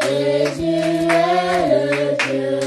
Jésus est le Dieu.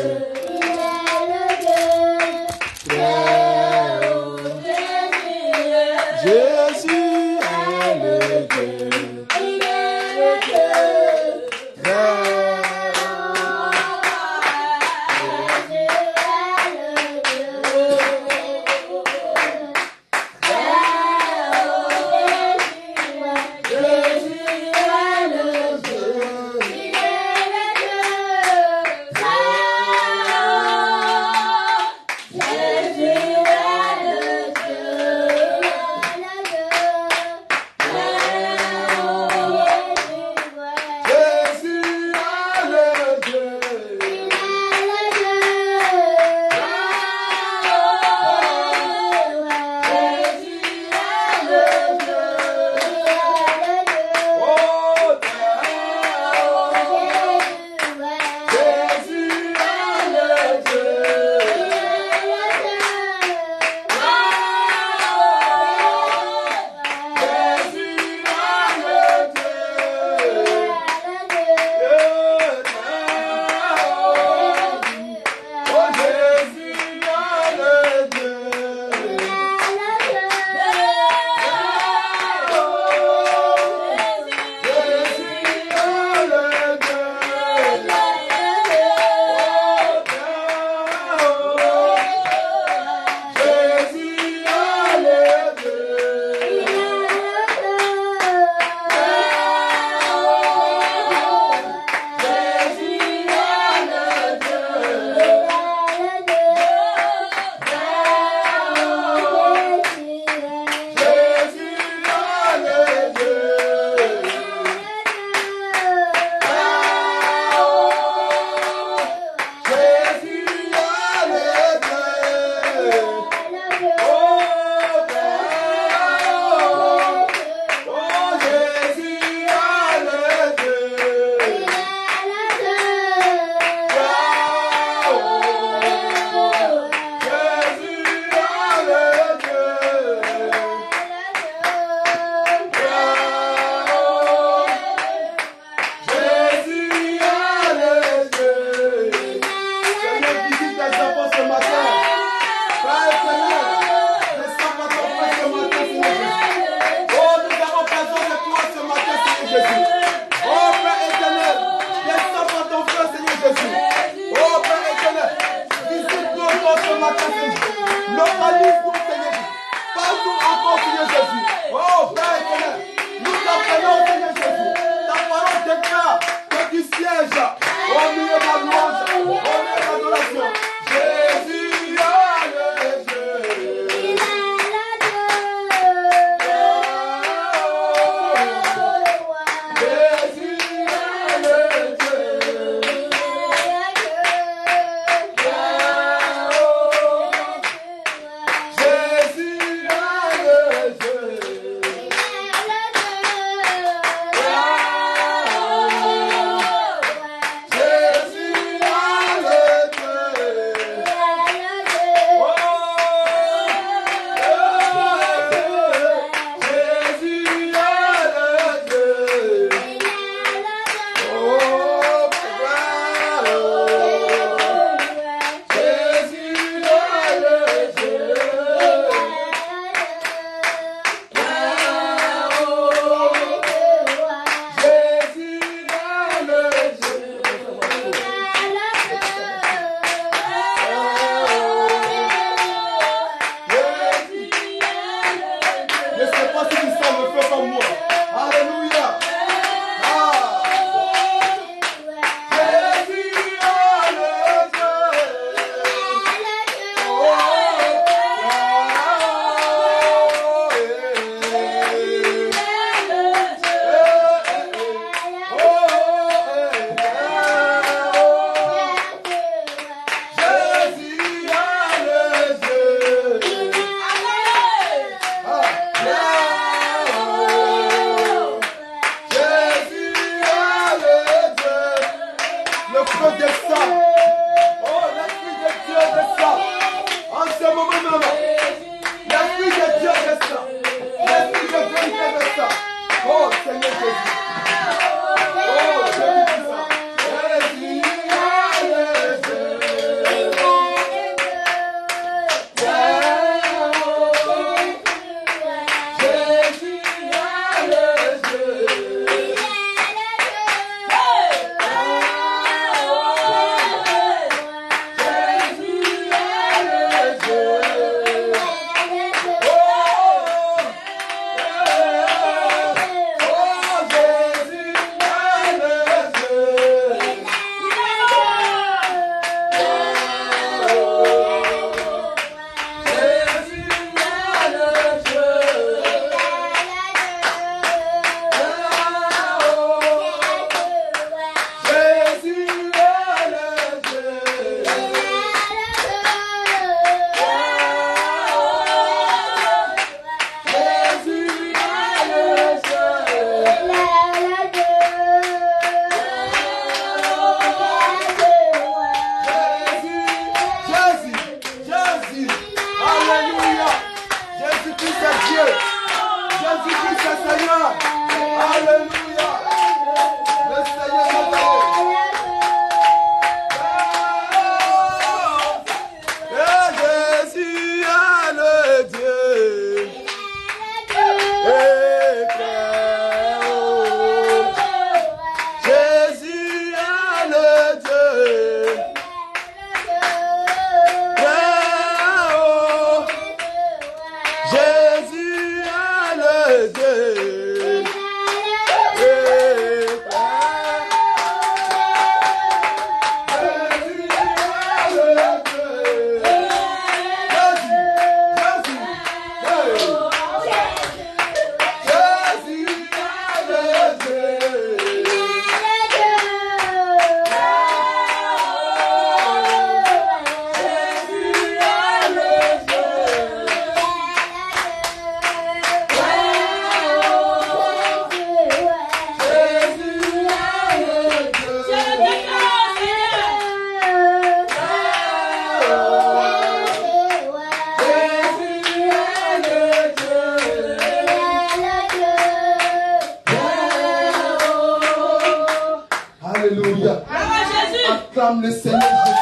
acclame le Seigneur Jésus.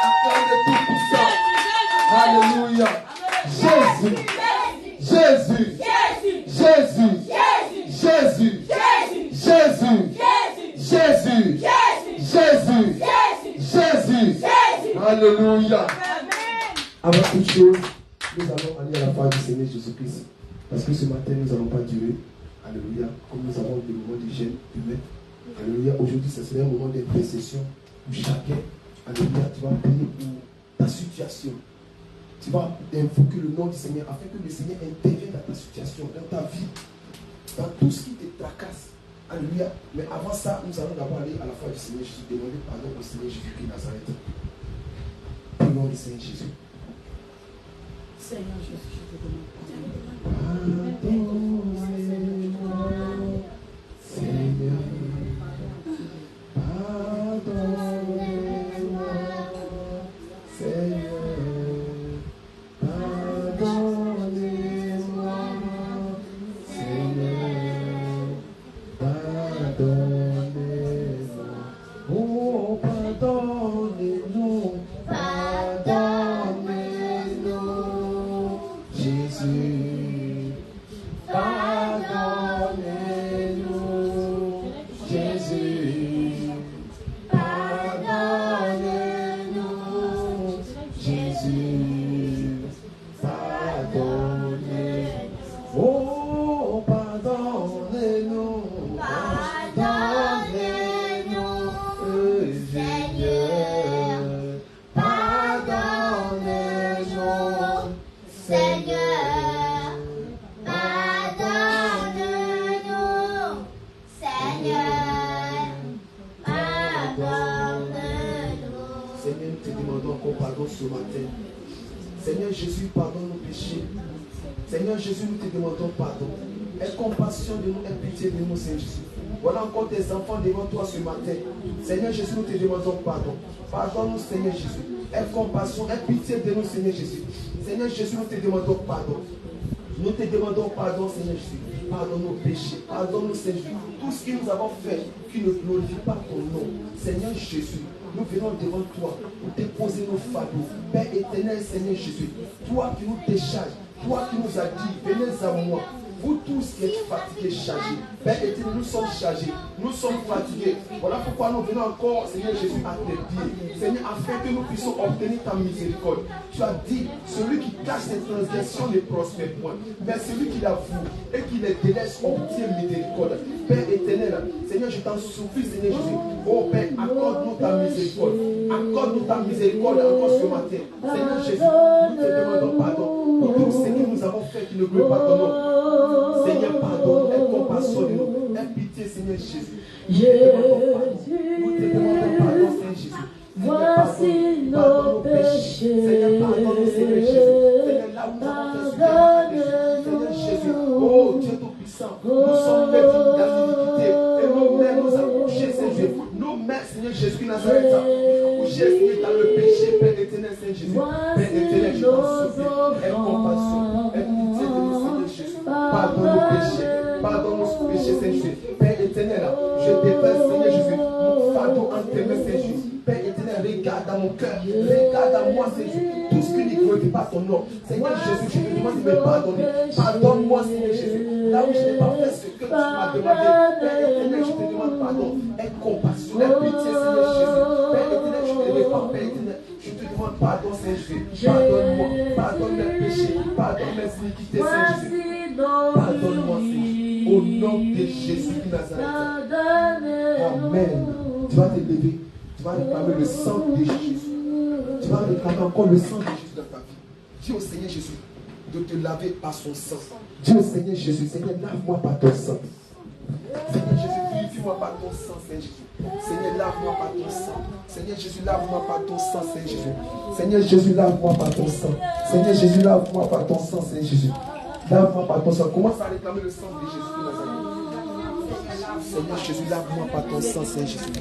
Acclame le Tout-Puissant. Alléluia. Jésus. Jésus. Jésus. Jésus. Jésus. Jésus. Jésus. Jésus. Alléluia. Avant toute chose, nous allons aller à la face du Seigneur Jésus-Christ. Parce que ce matin, nous n'allons pas durer. Alléluia. Comme nous avons des moments de gêne, de maître. Alléluia. Aujourd'hui, ce serait un moment d'intercession où chacun, alléluia, tu vas prier pour ta situation. Tu vas invoquer le nom du Seigneur afin que le Seigneur intervienne dans ta situation, dans ta vie, dans tout ce qui te tracasse. Alléluia. Mais avant ça, nous allons d'abord aller à la face du Seigneur Jésus, demander pardon au Seigneur Jésus-Christ de Nazareth. Prions le Seigneur Jésus. Seigneur Jésus, je te demande ce matin. Seigneur Jésus, pardonne nos péchés. Seigneur Jésus, nous te demandons pardon. Aie compassion de nous, aie pitié de nous, Seigneur Jésus. Voilà encore tes enfants devant toi ce matin. Seigneur Jésus, nous te demandons pardon. Pardonne-nous, Seigneur Jésus. Aie compassion, aie pitié de nous, Seigneur Jésus. Seigneur Jésus, nous te demandons pardon. Nous te demandons pardon, Seigneur Jésus. Pardonne nos péchés. Pardonne-nous, Seigneur Jésus. Tout ce que nous avons fait qui ne glorifie pas ton nom. Seigneur Jésus, nous venons devant toi pour déposer nos fardeaux. Père éternel, Seigneur Jésus, toi qui nous décharges, toi qui nous as dit, venez à moi. Vous tous qui êtes fatigués, chargés, Père éternel, nous sommes chargés, nous sommes fatigués. Voilà pourquoi nous venons encore, Seigneur Jésus, à tes pieds. Seigneur, afin que nous puissions obtenir ta miséricorde. Tu as dit, celui qui cache ses transgressions ne prospère point. Mais celui qui l'avoue et qui les délaisse obtient miséricorde. Père éternel, Seigneur, je t'en supplie, Seigneur Jésus. Oh Père, accorde-nous ta miséricorde. Accorde-nous ta miséricorde encore ce matin. Seigneur Jésus, nous te demandons pardon pour tout ce que nous avons fait qui ne veut pas ton nom. Seigneur, pardonne, aie compassion de nous, aie pitié, Seigneur Jésus. Nous te demandons pardon, Seigneur Jésus. Voici nos péchés. Seigneur, pardonne-nous, Seigneur Jésus. Seigneur, là où nous avons fait Seigneur Jésus. Oh Dieu Tout-Puissant, nous sommes maîtres d'iniquité. Et nos mères nous ont couchés, Seigneur Jésus. Nos mères, Seigneur Jésus Nazareth, couchés, Seigneur, dans le péché, Père éternel, Seigneur Jésus. Père éternel, je t'en supplie. Aie compassion, aie pitié de nous, Seigneur Jésus. Pardonne nos péchés, pardonne nos péchés, Seigneur Jésus. Père éternel, je déverse, Seigneur Jésus, mon fardeau entre tes mains, Seigneur Jésus. Père éternel, regarde dans mon cœur, regarde à moi, Seigneur Jésus. Tout ce qui ne glorifie pas ton nom. Seigneur Jésus, je te demande de me pardonner. Pardonne-moi, Seigneur Jésus. Là où je n'ai pas fait ce que tu m'as demandé. Père éternel, je te demande pardon. Aie compassion, aie pitié, Seigneur Jésus. Père éternel, je te répands, Père éternel. Je te demande pardon, Seigneur Jésus. Pardonne-moi, pardonne mes péchés, pardonne mes iniquités, Seigneur Jésus. Pardonne-moi, Seigneur. Au nom de Jésus de Nazareth. Amen. Tu vas te lever. Tu vas réclamer le sang de Jésus. Tu vas réclamer encore le sang de Jésus dans ta vie. Dis au Seigneur Jésus de te laver par son sang. Dis au Seigneur Jésus, Seigneur, lave-moi par ton sang. Seigneur Jésus, purifie-moi par ton sang, Seigneur Jésus. Seigneur, lave-moi par ton sang. Seigneur Jésus, lave-moi par ton sang, Seigneur Jésus. Seigneur Jésus, lave-moi par ton sang. Seigneur Jésus, lave-moi par ton sang, Seigneur Jésus. Lave-moi par ton sang. Commence à réclamer le sang de Jésus de Nazareth. Seigneur Jésus, lave-moi par ton sang, Seigneur Jésus.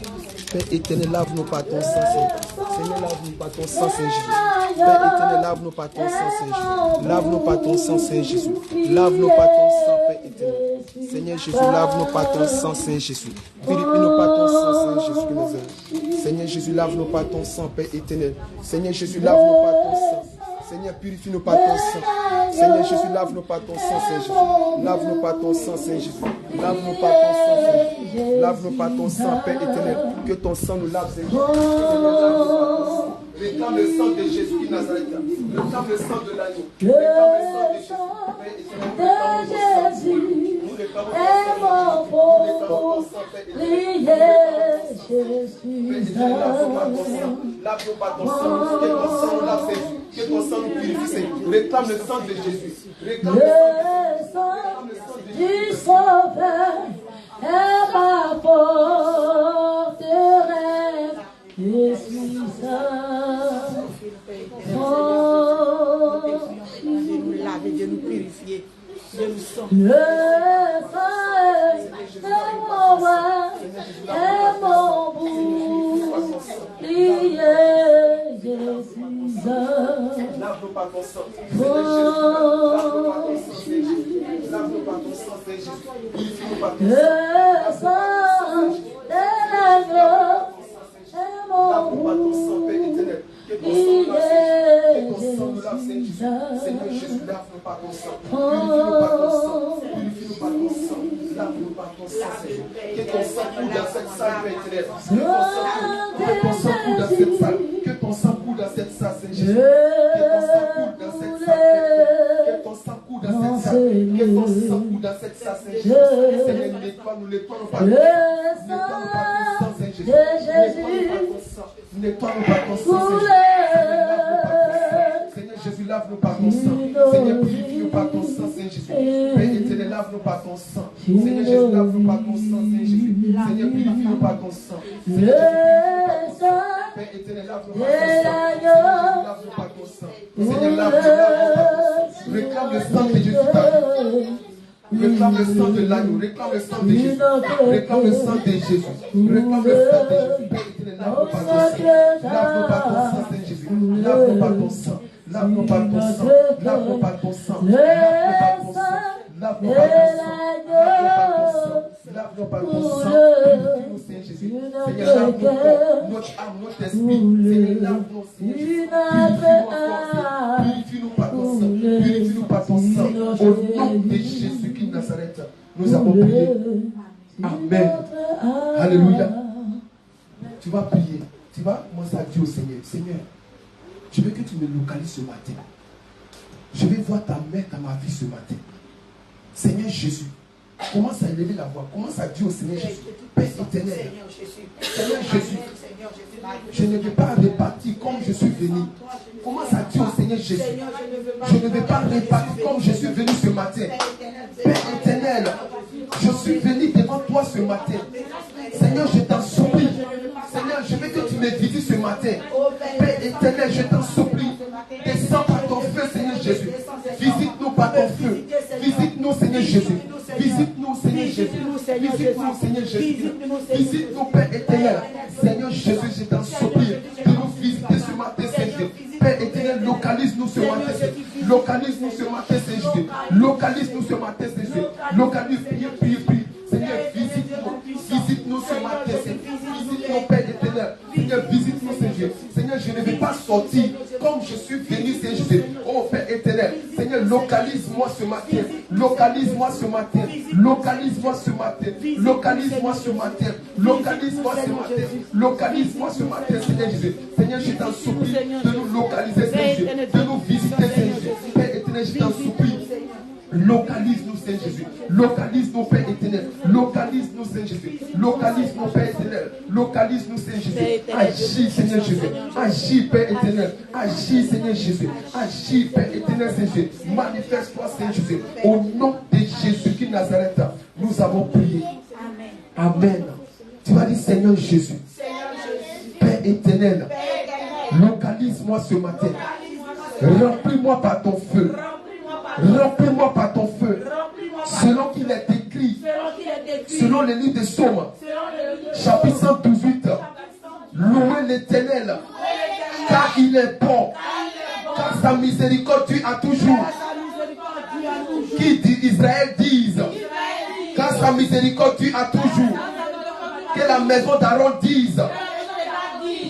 Père éternel, lave-nous par ton sang, Seigneur. Seigneur, lave-nous par ton sang, Seigneur Jésus. Père éternel, lave-nous par ton sang, Seigneur Jésus. Lave-nous par ton sang, Seigneur Jésus. Lave-nous par ton sang, Père éternel. Seigneur Jésus, lave-nous par ton sang, Seigneur Jésus. Purifie-nous par ton sang, Seigneur Jésus de Nazareth. Seigneur Jésus, lave-nous par ton sang, Père éternel. Seigneur Jésus, lave-nous par ton sang. Seigneur, purifie-nous par ton sang. Seigneur Jésus, lave-nous par ton sang, Seigneur Jésus. Lave-nous par ton sang, Seigneur Jésus. Lave-nous par ton sang, Seigneur Jésus. Lave-nous par ton sang, Père éternel. Que ton sang nous lave, Seigneur Jésus. Réclame le sang de Jésus qui Nazareth. Réclame le sang de l'agneau. Réclame le sang de Jésus. Père éternel, nous réclamons ton sang, Père éternel. Lave-nous par ton sang. Que ton sang nous lave, Seigneur. Que ton sang nous purifie, Seigneur. Réclame le sang de Jésus. Réclame le sang du Sauveur est ma forteresse. Je suis saint. Dieu nous laver, Dieu nous purifier, Dieu nous sauver. Le sang est mon roi, est mon bouclier. Je suis saint. Lave-nous par ton sang. Lave-nous par ton sang, Seigneur Jésus. Purifie-nous par ton sang. Le sang de l'agneau est mon Lave-nous par ton sang, Père éternel. Que ton sang nous lave, Seigneur Jésus. Seigneur Jésus, lave-nous par ton sang. Purifie-nous par ton sang. Purifie-nous par ton sang. Lave-nous par ton sang, Seigneur. Que ton sang coule dans cette salle, Père éternel. Que ton sang coule dans cette salle. Que ton sang coule dans cette salle, Seigneur Jésus. Que ton sang coule dans cette salle. Que ton sang coule dans cette salle. Que ton sang coule dans cette salle, Seigneur Jésus. Seigneur, nettoie-nous, nettoie-nous par ton sang. Nettoie-nous par ton sang, Seigneur Jésus. Nettoie-nous par ton sang, Seigneur. Seigneur Jésus, lave-nous par ton sang. Seigneur, purifie-nous par ton sang, Seigneur Jésus. Père éternel, lave-nous par ton sang. Seigneur Jésus, lave-nous par ton sang, Seigneur Jésus. Seigneur, purifie-nous par ton sang. Seigneur Jésus, Père éternel, lave-nous par ton sang. Seigneur, lave-nous par ton sang. Réclame le sang de Jésus. Réclame le sang de l'agneau. Réclame le sang de Jésus. Réclame le sang de Jésus. Réclame le sang de Jésus. Père éternel, lave-nous par ton sang. Lave-nous par ton sang, Seigneur Jésus. Lave-nous par ton sang. Lave-nous par ton sang. Lave-nous par ton sang. Lave-nous par ton sang. Lave-nous par ton sang. Lave-nous par ton sang. Purifie-nous, Seigneur Jésus. Seigneur, lave nos corps, notre âme, notre esprit. Seigneur, lave-nous, Seigneur Jésus. Purifie-nous par ton sang. Purifie-nous par ton sang. Au nom de Jésus qui Nazareth, nous avons prié. Amen. Alléluia. Tu vas prier. Tu vas commencer à dire au Seigneur, Seigneur, je veux que tu me localises ce matin. Je vais voir ta main dans ma vie ce matin. Seigneur Jésus, commence à élever la voix. Commence à dire au Seigneur Jésus, Père éternel, Seigneur Jésus, je ne vais pas repartir comme je suis venu. Commence à dire au Seigneur Jésus, je ne vais pas repartir comme je suis venu ce matin. Père éternel, je suis venu devant toi ce matin. Seigneur, je t'en supplie. Seigneur, je veux que tu me visites ce matin. Père éternel, je t'en supplie. Descends par ton feu, Seigneur Jésus. Visite-nous par ton feu. Visite-nous, Seigneur Jésus. Visite-nous, Seigneur Jésus. Visite-nous, Seigneur Jésus. Visite-nous, Père éternel. Seigneur Jésus, je t'en supplie de nous visiter ce matin, Seigneur. Père éternel, localise-nous ce matin. Localise-nous ce matin, Seigneur Jésus. Localise-nous ce matin, Seigneur Jésus. Localise, prie. Seigneur, visite-nous. Visite-nous ce matin, Seigneur. Visite-nous, Père éternel. Seigneur, visite-nous, Seigneur. Seigneur, je ne vais pas sortir comme je suis venu, Seigneur Jésus. Oh, Père éternel. Seigneur, localise-moi ce matin. Localise-moi ce matin. Localise-moi ce matin. Localise-moi ce matin. Localise-moi ce matin. Localise-moi ce matin, Seigneur Jésus. Seigneur, je t'en supplie de nous localiser, Seigneur Jésus. De nous visiter, Seigneur Jésus. Père éternel, je t'en supplie. Localise-nous, Seigneur Jésus. Localise-nous, Père éternel. Localise-nous, Seigneur Jésus. Localise-nous, Père éternel. Localise-nous, Seigneur Jésus. Agis, Seigneur Jésus. Agis, Père éternel. Agis, Seigneur Jésus. Agis, Père éternel, Seigneur Jésus. Manifeste-toi, Seigneur Jésus. Au nom de Jésus qui Nazareth, nous avons prié. Amen. Tu vas dire, Seigneur Jésus. Père éternel, localise-moi ce matin. Remplis-moi par ton feu. Remplis-moi par ton feu. Selon qu'il est écrit, selon le livre des Psaumes, chapitre 118, louez l'Éternel, car il est bon, car sa miséricorde dure à toujours. Qui dit Israël dise, car sa miséricorde dure à toujours. Que la maison d'Aaron dise,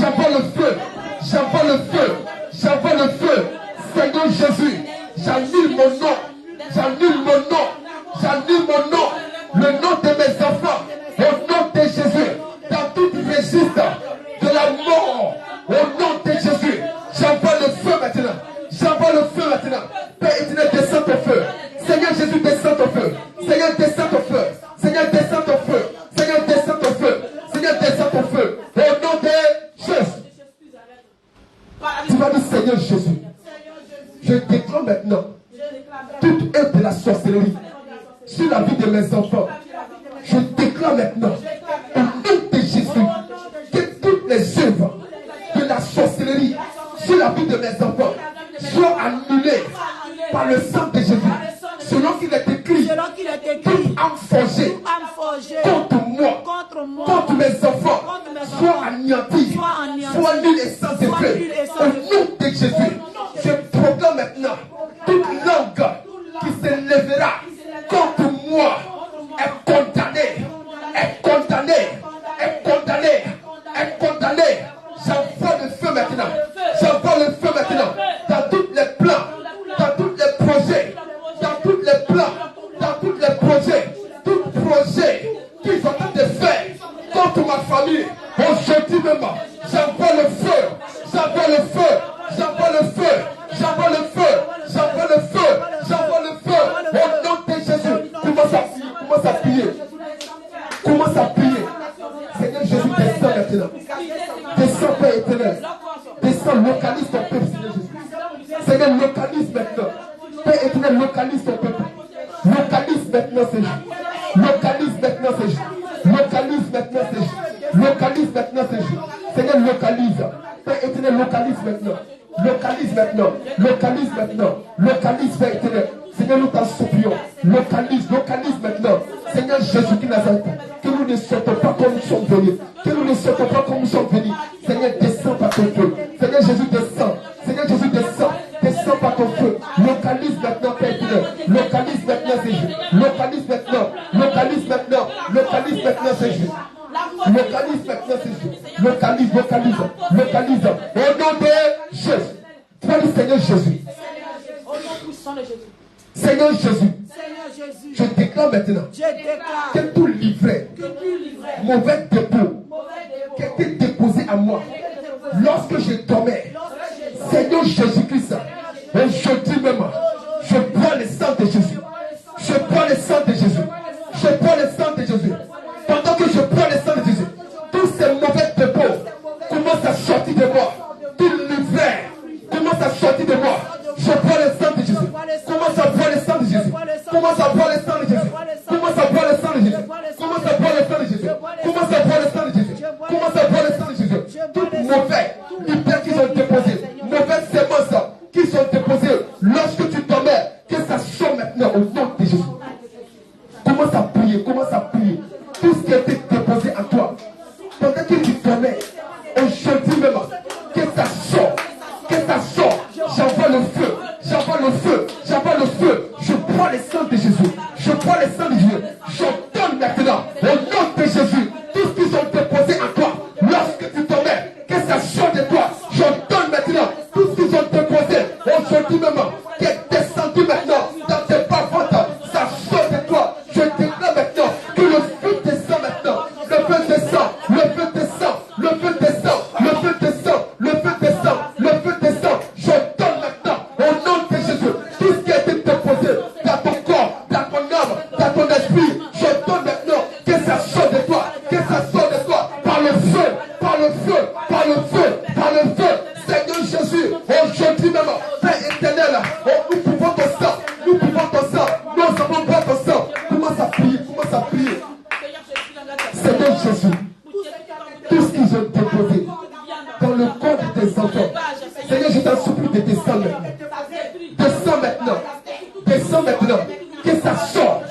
j'envoie le feu, j'envoie le feu, j'envoie le feu. Seigneur Jésus, j'annule mon nom, j'annule mon nom, j'annule mon nom, le nom de mes enfants, au nom de Jésus, dans toute registre de la mort, au nom de Jésus, j'envoie le feu maintenant, j'envoie le feu maintenant. Père éternel, descends ton feu. Seigneur Jésus, descends ton feu. Seigneur, descends ton feu. Seigneur, descends ton feu. Seigneur, descends ton feu. Seigneur, descends ton feu. Au nom de Jésus. Tu vas dire, Seigneur Jésus, je déclare maintenant toute œuvre de la sorcellerie sur la vie de mes enfants. Je déclare maintenant, au nom de Jésus, que toutes les œuvres de la sorcellerie sur la vie de mes enfants soient annulées par le sang de Jésus. Selon qu'il est écrit, toute âme forgée contre moi, contre mes enfants, soit anéantie, soit nulle et sans effet. Au nom de Jésus, je proclame maintenant toute langue qui s'élèvera contre moi est condamnée, est condamnée, est condamnée, est condamnée. J'envoie le feu maintenant, j'envoie le feu maintenant dans tous les plans, dans tous les projets, dans tous les plans, dans tous les projets, tout projet qu'ils sont en train de faire contre ma famille. Aujourd'hui même, j'envoie le feu, j'envoie le feu, j'envoie le feu, j'envoie le feu, j'envoie le feu, j'envoie le feu. Au nom de Jésus, commence à prier, commence à prier, commence à prier. Seigneur Jésus, descends maintenant, descends Père éternel, descends, localise ton peuple, Seigneur Jésus. Seigneur, localise maintenant. Père éternel, localise ton peuple. Localise maintenant ces jours. Localise maintenant ces jours. Localise maintenant ces jours. Localise maintenant ces jours. Seigneur, localise. Père éternel, localise maintenant. Localise maintenant. Localise maintenant. Localise, Père éternel. Seigneur, nous t'en supplions. Localise, localise maintenant. Seigneur Jésus qui Nazareth, que nous ne sortons pas comme nous sommes venus. Que nous ne sortons pas comme nous sommes venus. Seigneur, descends par ton feu. Seigneur Jésus, descends. Seigneur Jésus, descends. Descends par ton feu. Localise maintenant, Père éternel. Localise maintenant ces jours. Localise maintenant. Localise maintenant. Localise maintenant ces jours. Localise maintenant ces jours. Localise, localise. Localise. Au nom de Jésus. Tu vas dire Seigneur Jésus. Au nom puissant de Jésus. Seigneur Jésus. Je déclare maintenant que tout livret, mauvais dépôt, qui était déposé à moi lorsque je dormais, Seigneur Jésus-Christ, aujourd'hui même, je prends le sang de Jésus. Je prends le sang de Jésus. Je prends le sang de Jésus. Pendant que je prends le sang de Jésus, tous ces mauvais dépôts commencent à sortir de moi. Tout livret commence à sortir de moi. Je prends le sang de Jésus. Commence à boire le sang de Jésus. Commence à boire le sang de Jésus. Commence à boire le sang de Jésus. Commence à boire le sang de Jésus. Commence à boire le sang de Jésus. Commence à boire le sang de Jésus. Tout mauvais livret qui sont déposés, mauvaises semences qui sont déposées lorsque tu dormais, que ça sort maintenant au nom de Jésus. Commence à prier, commence à prier. Tout ce qui a été déposé en toi, pendant que tu dormais, aujourd'hui même, que ça sort, que ça sort. J'envoie le feu, j'envoie le feu, j'envoie le feu. Je prends le sang de Jésus, je prends le sang de Jésus. Je donne maintenant, au nom de Jésus, tout ce qui sont déposés en toi, lorsque tu dormais, que ça sort de toi. Je donne maintenant tout ce qui sont déposés aujourd'hui même, qui est descendu maintenant dans tes bas-ventres, ça sort de toi. Je déclare maintenant que le feu descend maintenant, le feu descend, le feu descend, le feu descend, le feu descend, le feu descend, le feu descend. Je donne maintenant au nom de Jésus tout ce qui a été déposé dans ton corps, dans ton âme, dans ton esprit. Je donne maintenant que ça sort de toi, que ça sort de toi par le feu, par le feu, par le feu, par le feu. Seigneur Jésus, aujourd'hui même, Père éternel, nous pouvons ton sang, nous pouvons ton sang, nous avons pas ton sang. Commence à prier, commence à prier. Seigneur Jésus, tout ce qu'ils ont déposé dans le corps de tes enfants, Seigneur, je t'en supplie de descendre maintenant. Descends maintenant. Descends maintenant. Que ça sort.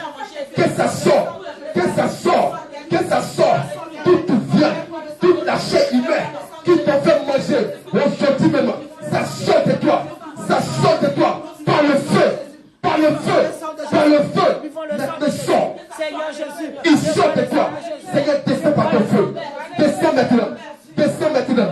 Que ça sort. Que ça sort. Que ça sort. Toute viande, toute la chair humaine qui t'ont fait manger aujourd'hui même, ça sort de toi. Ça sort de toi. Par le feu. Par le feu. Par le feu. Maintenant sort. Il sort de toi. Seigneur, descends par ton feu. Descends maintenant. Descends maintenant.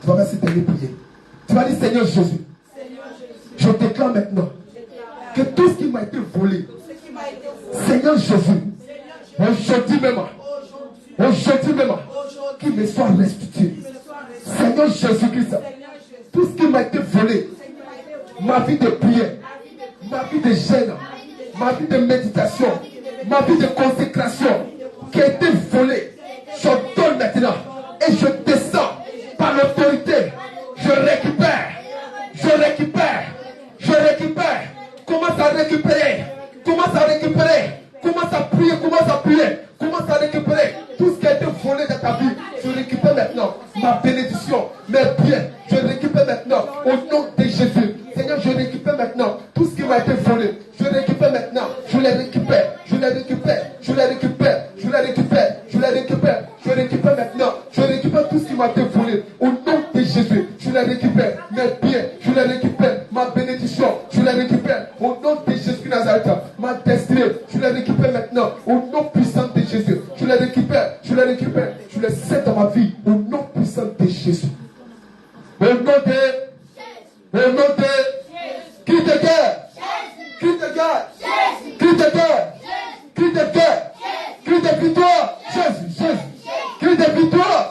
Tu vas faire cette dernière prière. Tu vas dire, Seigneur Jésus, je déclare maintenant que tout ce qui m'a été volé, Seigneur Jésus, aujourd'hui même, qu'il me soit restitué. Seigneur Jésus-Christ, tout ce qui m'a été volé, ma vie de prière, ma vie de jeûne, ma vie de méditation, ma vie de consécration, qui a été volée, je donne maintenant et je descends par l'autorité. Je récupère. Commence à récupérer. Commence à récupérer tout ce qui a été volé dans ta vie. Je récupère maintenant ma bénédiction, mes biens. Je récupère maintenant au nom de Jésus. Seigneur, je récupère maintenant tout ce qui m'a été volé. Je récupère maintenant. Je les récupère maintenant. Je récupère tout ce qui m'a été volé. Au nom de Jésus, je les récupère. Mes biens, je les récupère. Ma bénédiction, je les récupère. Au nom de Jésus Nazareth, ma destinée, je les récupère maintenant. Au nom puissant de Jésus, je les récupère. Je les sais dans ma vie. Au nom puissant de Jésus. Au nom de cri de guerre. Cri de victoire, Jésus. Cri de victoire,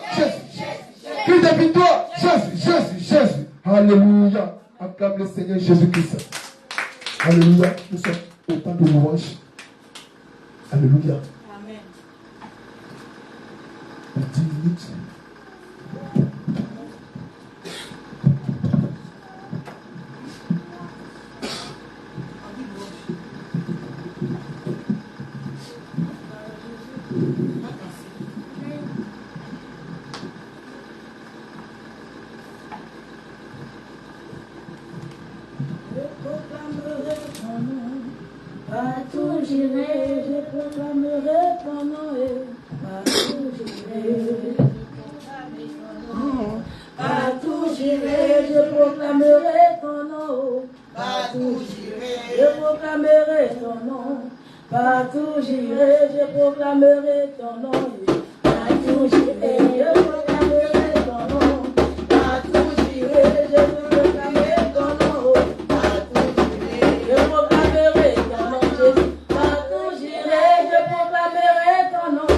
Jésus. Alléluia. Acclame le Seigneur Jésus-Christ. Alléluia. Nous sommes au temps de louange. Alléluia. Amen. Pour 10 minutes. Partout j'irai, je proclamerai ton nom et partout j'irai. Partout j'irai, je proclamerai ton nom. Partout j'irai, je proclamerai ton nom. Partout j'irai, je proclamerai ton nom. Partout j'irai, je proclamerai ton nom. Partout j'irai, je proclamerai ton nom. Partout j'irai, je proclamerai ton nom. Partout j'irai, je proclamerai ton nom. Partout j'irai, je proclamerai ton nom.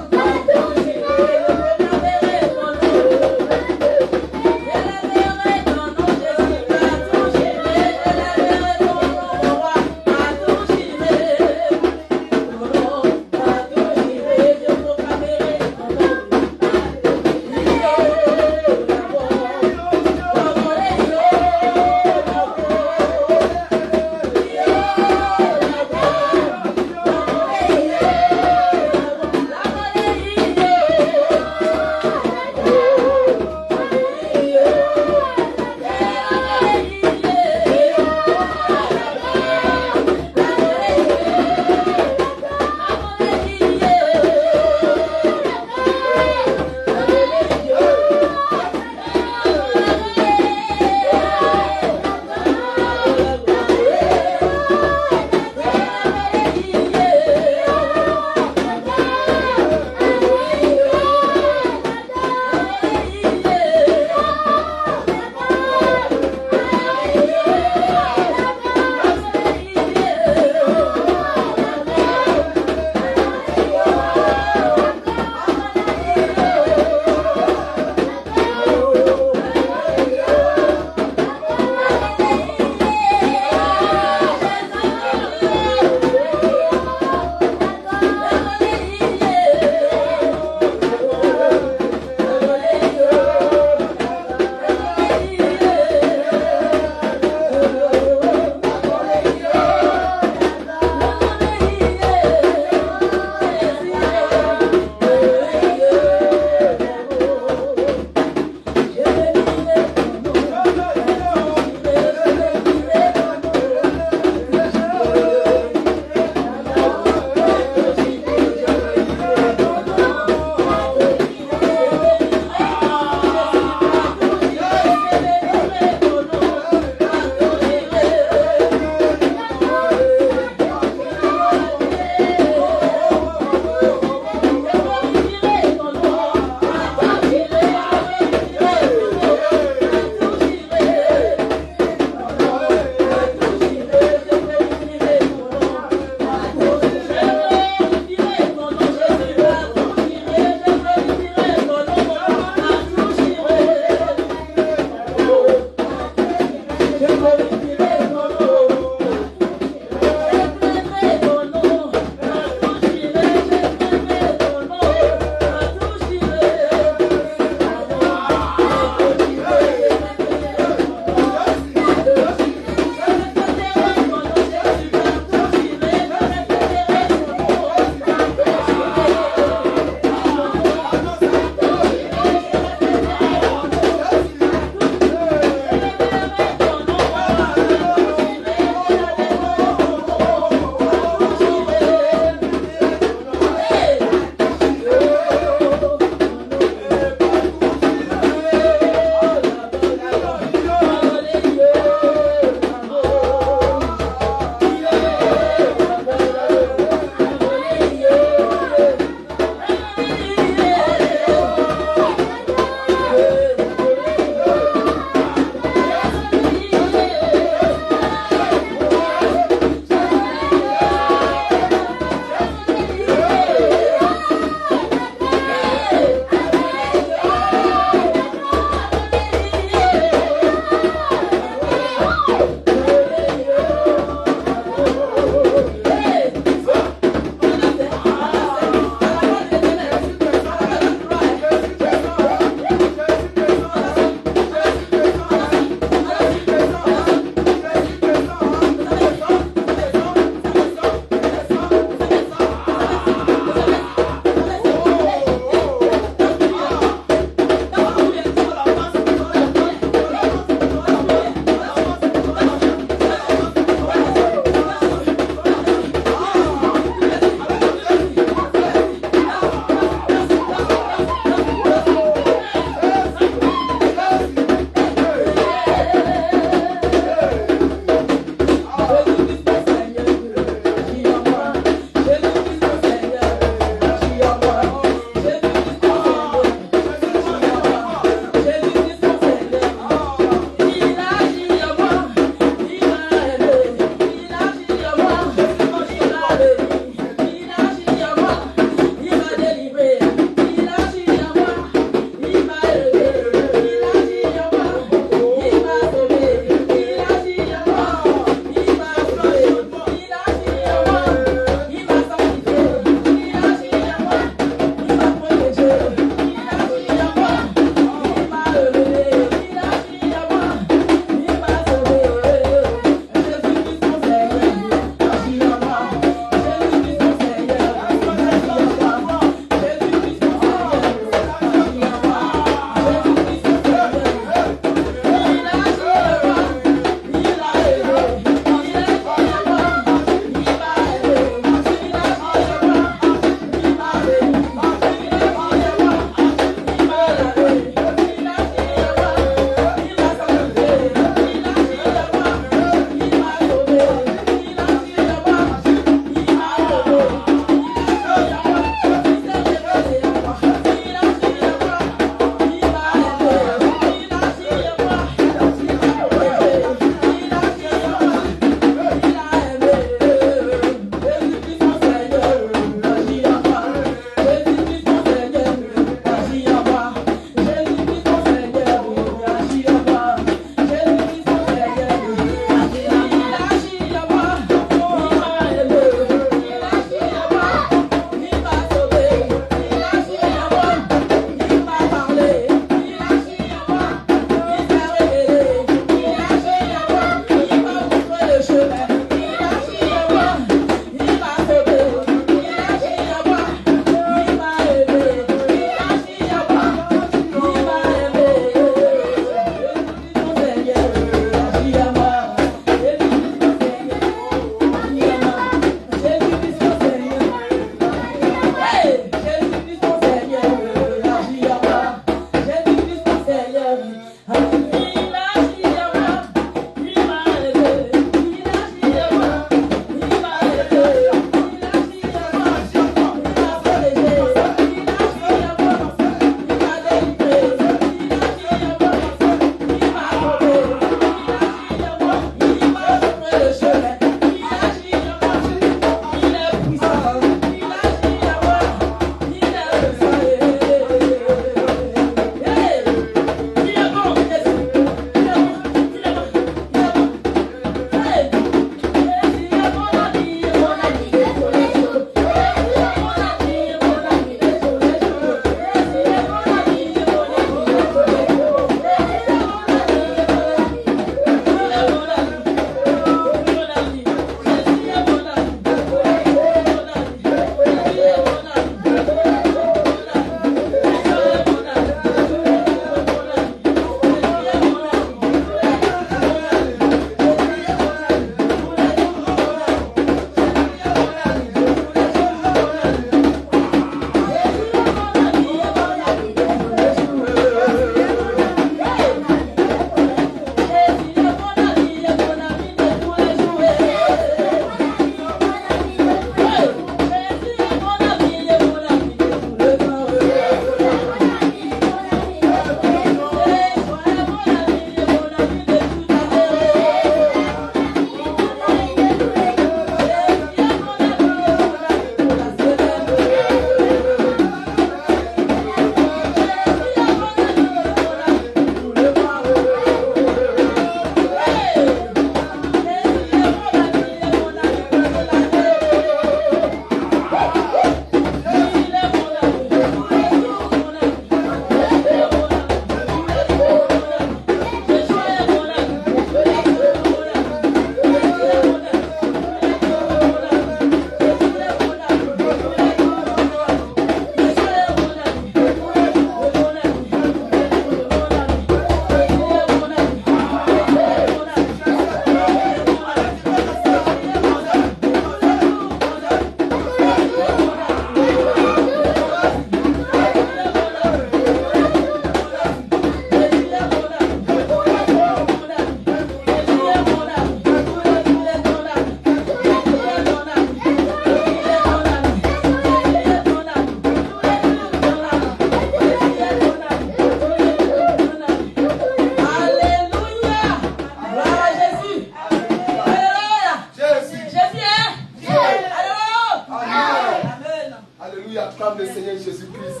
Acclame le Seigneur Jésus-Christ.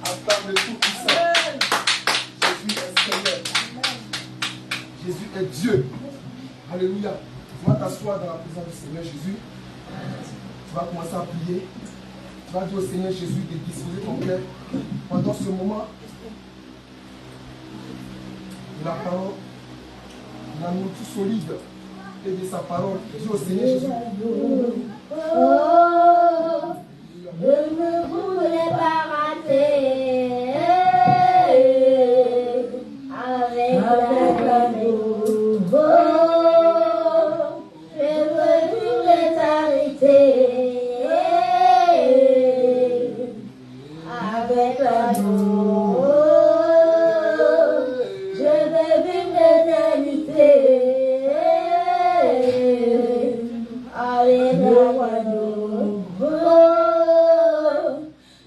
Acclame le Tout-Puissant. Jésus est Seigneur. Jésus est Dieu. Alléluia. Tu vas t'asseoir dans la présence du Seigneur Jésus. Tu vas commencer à prier. Tu vas dire au Seigneur Jésus de disposer ton cœur pendant ce moment de la parole, de la nourriture solide et de sa parole. Dis au Seigneur Jésus. Oh, je ne voudrais pas rater avec l'amour. Oh, je veux vivre l'éternité avec l'amour. Je veux vivre l'éternité.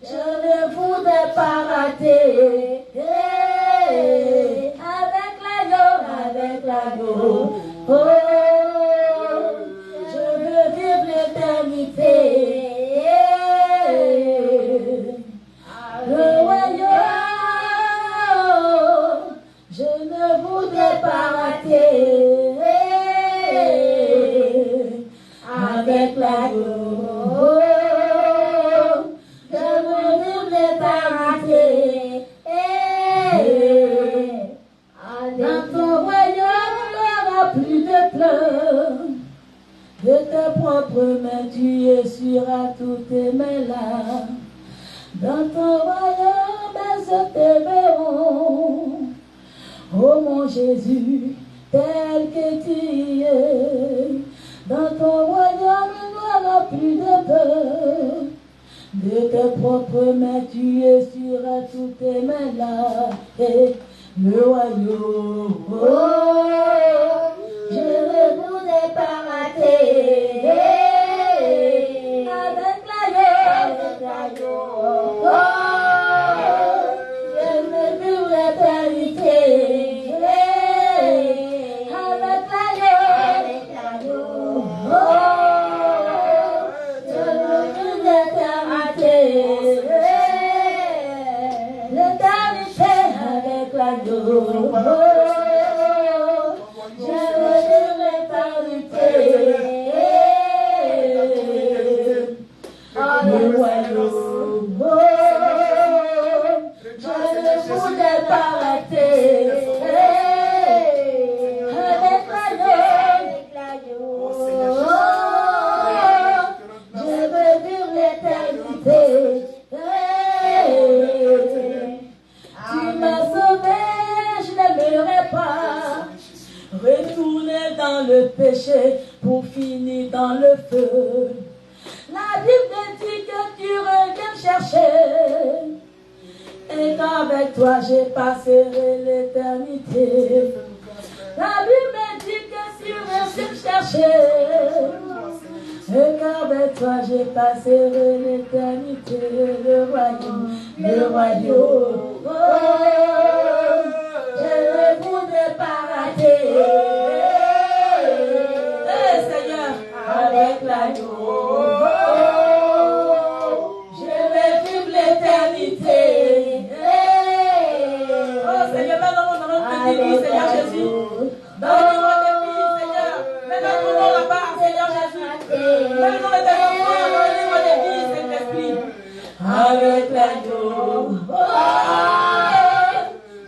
Je ne voudrais pas rater avec l'agneau. Oh, je veux vivre l'éternité. Le royaume, je ne voudrais pas rater avec l'agneau. Je veux vivre l'éternité. Dans ton royaume, il n'y aura plus de pleurs. De tes propres mains, tu essuieras toutes tes mains là. Dans ton royaume, elles te verront. Oh mon Jésus, tel que tu es. Dans ton royaume, il n'y aura plus de peur. De tes propres mains, tu essuieras toutes tes mains là. Et le royaume, oh, je ne voudrais pas rater avec l'agneau. Oh, je veux vivre l'éternité avec l'agneau. Oh, je veux vivre l'éternité avec l'agneau. Je veux vivre l'éternité. Le royaume, je ne voudrais pas rater avec l'agneau. Je veux vivre l'éternité. Tu m'as sauvé, je n'aimerais pas retourner dans le péché pour finir dans le feu. La Bible dit que tu reviens chercher et qu'avec toi j'ai passerai l'éternité. La Bible dit que tu reviens chercher et qu'avec toi j'ai passerai l'éternité. Le royaume, le royaume. Oh, je ne voudrais pas rater. Seigneur, avec l'agneau. Je vais vivre l'éternité. Oh Seigneur, maintenant nous allons te dire, Seigneur Jésus. Dans le nom de vie, Seigneur. Maintenant nous allons là-bas, Seigneur Jésus. Maintenant nous allons dans le nom de vie, Saint-Esprit. Avec l'agneau.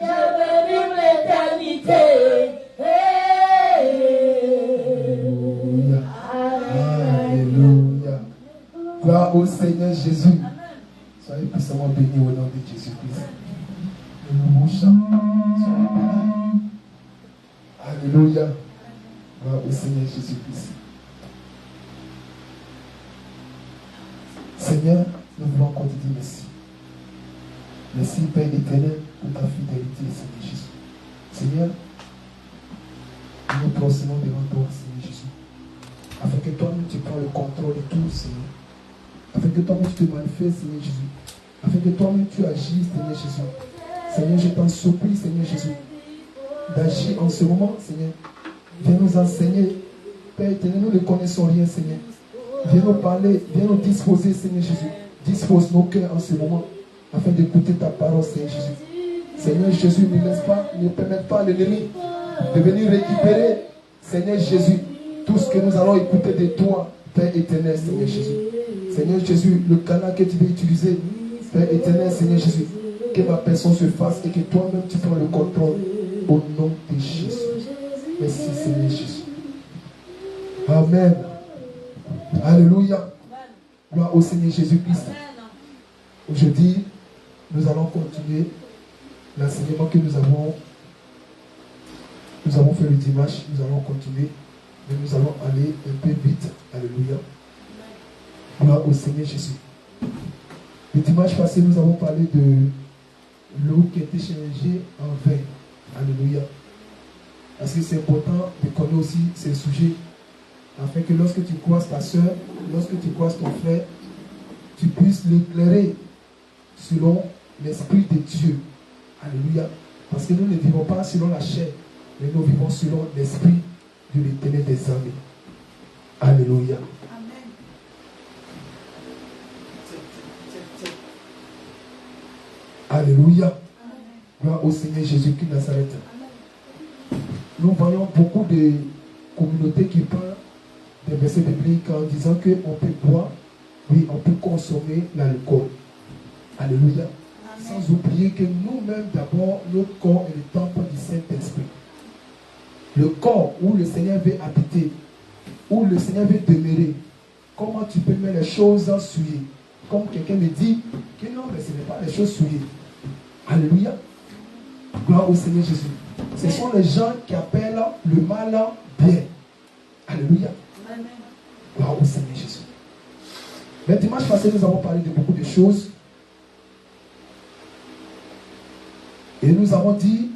Je veux vivre l'éternité. Alléluia. Gloire au Seigneur Jésus. Soyez puissamment bénis au nom de Jésus-Christ. Le nouveau chant. Soyez bénis. Alléluia. Gloire au Seigneur Jésus-Christ. Seigneur, nous voulons encore te dire merci. Merci, Père éternel, pour ta fidélité, Seigneur Jésus. Seigneur, nous nous procédons devant toi, Seigneur Jésus. Afin que toi-même tu prends le contrôle de tout, Seigneur. Afin que toi-même tu te manifestes, Seigneur Jésus. Afin que toi-même tu agisses, Seigneur Jésus. Seigneur, je t'en supplie, Seigneur Jésus, d'agir en ce moment, Seigneur. Viens nous enseigner. Père éternel, nous ne connaissons rien, Seigneur. Viens nous parler, viens nous disposer, Seigneur Jésus. Dispose nos cœurs en ce moment afin d'écouter ta parole, Seigneur Jésus. Seigneur Jésus, ne permets pas à l'ennemi de venir récupérer, Seigneur Jésus, tout ce que nous allons écouter de toi, Père éternel, Seigneur Jésus. Seigneur Jésus, le canal que tu veux utiliser, Père éternel, Seigneur Jésus, que ma personne se fasse et que toi-même tu prends le contrôle au nom de Jésus. Merci, Seigneur Jésus. Amen. Alléluia. Gloire au Seigneur Jésus-Christ. Aujourd'hui, nous allons continuer l'enseignement que nous avons fait le dimanche. Nous allons continuer, mais nous allons aller un peu vite. Alléluia. Gloire au Seigneur Jésus. Le dimanche passé, nous avons parlé de l'eau qui a été changée en vin. Alléluia. Parce que c'est important de connaître aussi ces sujets, afin que lorsque tu croises ta soeur, lorsque tu croises ton frère, tu puisses l'éclairer selon l'Esprit de Dieu. Alléluia. Parce que nous ne vivons pas selon la chair, mais nous vivons selon l'Esprit de l'Éternel des armées. Alléluia. Amen. Alléluia. Amen. Gloire au Seigneur Jésus-Christ de Nazareth. Nous voyons beaucoup de communautés qui parlent des versets bibliques en disant qu'on peut boire, oui, on peut consommer l'alcool. Alléluia. Amen. Sans oublier que nous-mêmes, d'abord, notre corps est le temple du Saint-Esprit. Le corps où le Seigneur veut habiter, où le Seigneur veut demeurer. Comment tu peux mettre les choses souillées? Comme quelqu'un me dit que non, mais ce n'est pas les choses souillées. Alléluia. Gloire au Seigneur Jésus. Ce sont les gens qui appellent le mal bien. Alléluia. Amen. Gloire au Seigneur Jésus. Le dimanche passé, nous avons parlé de beaucoup de choses. Et nous avons dit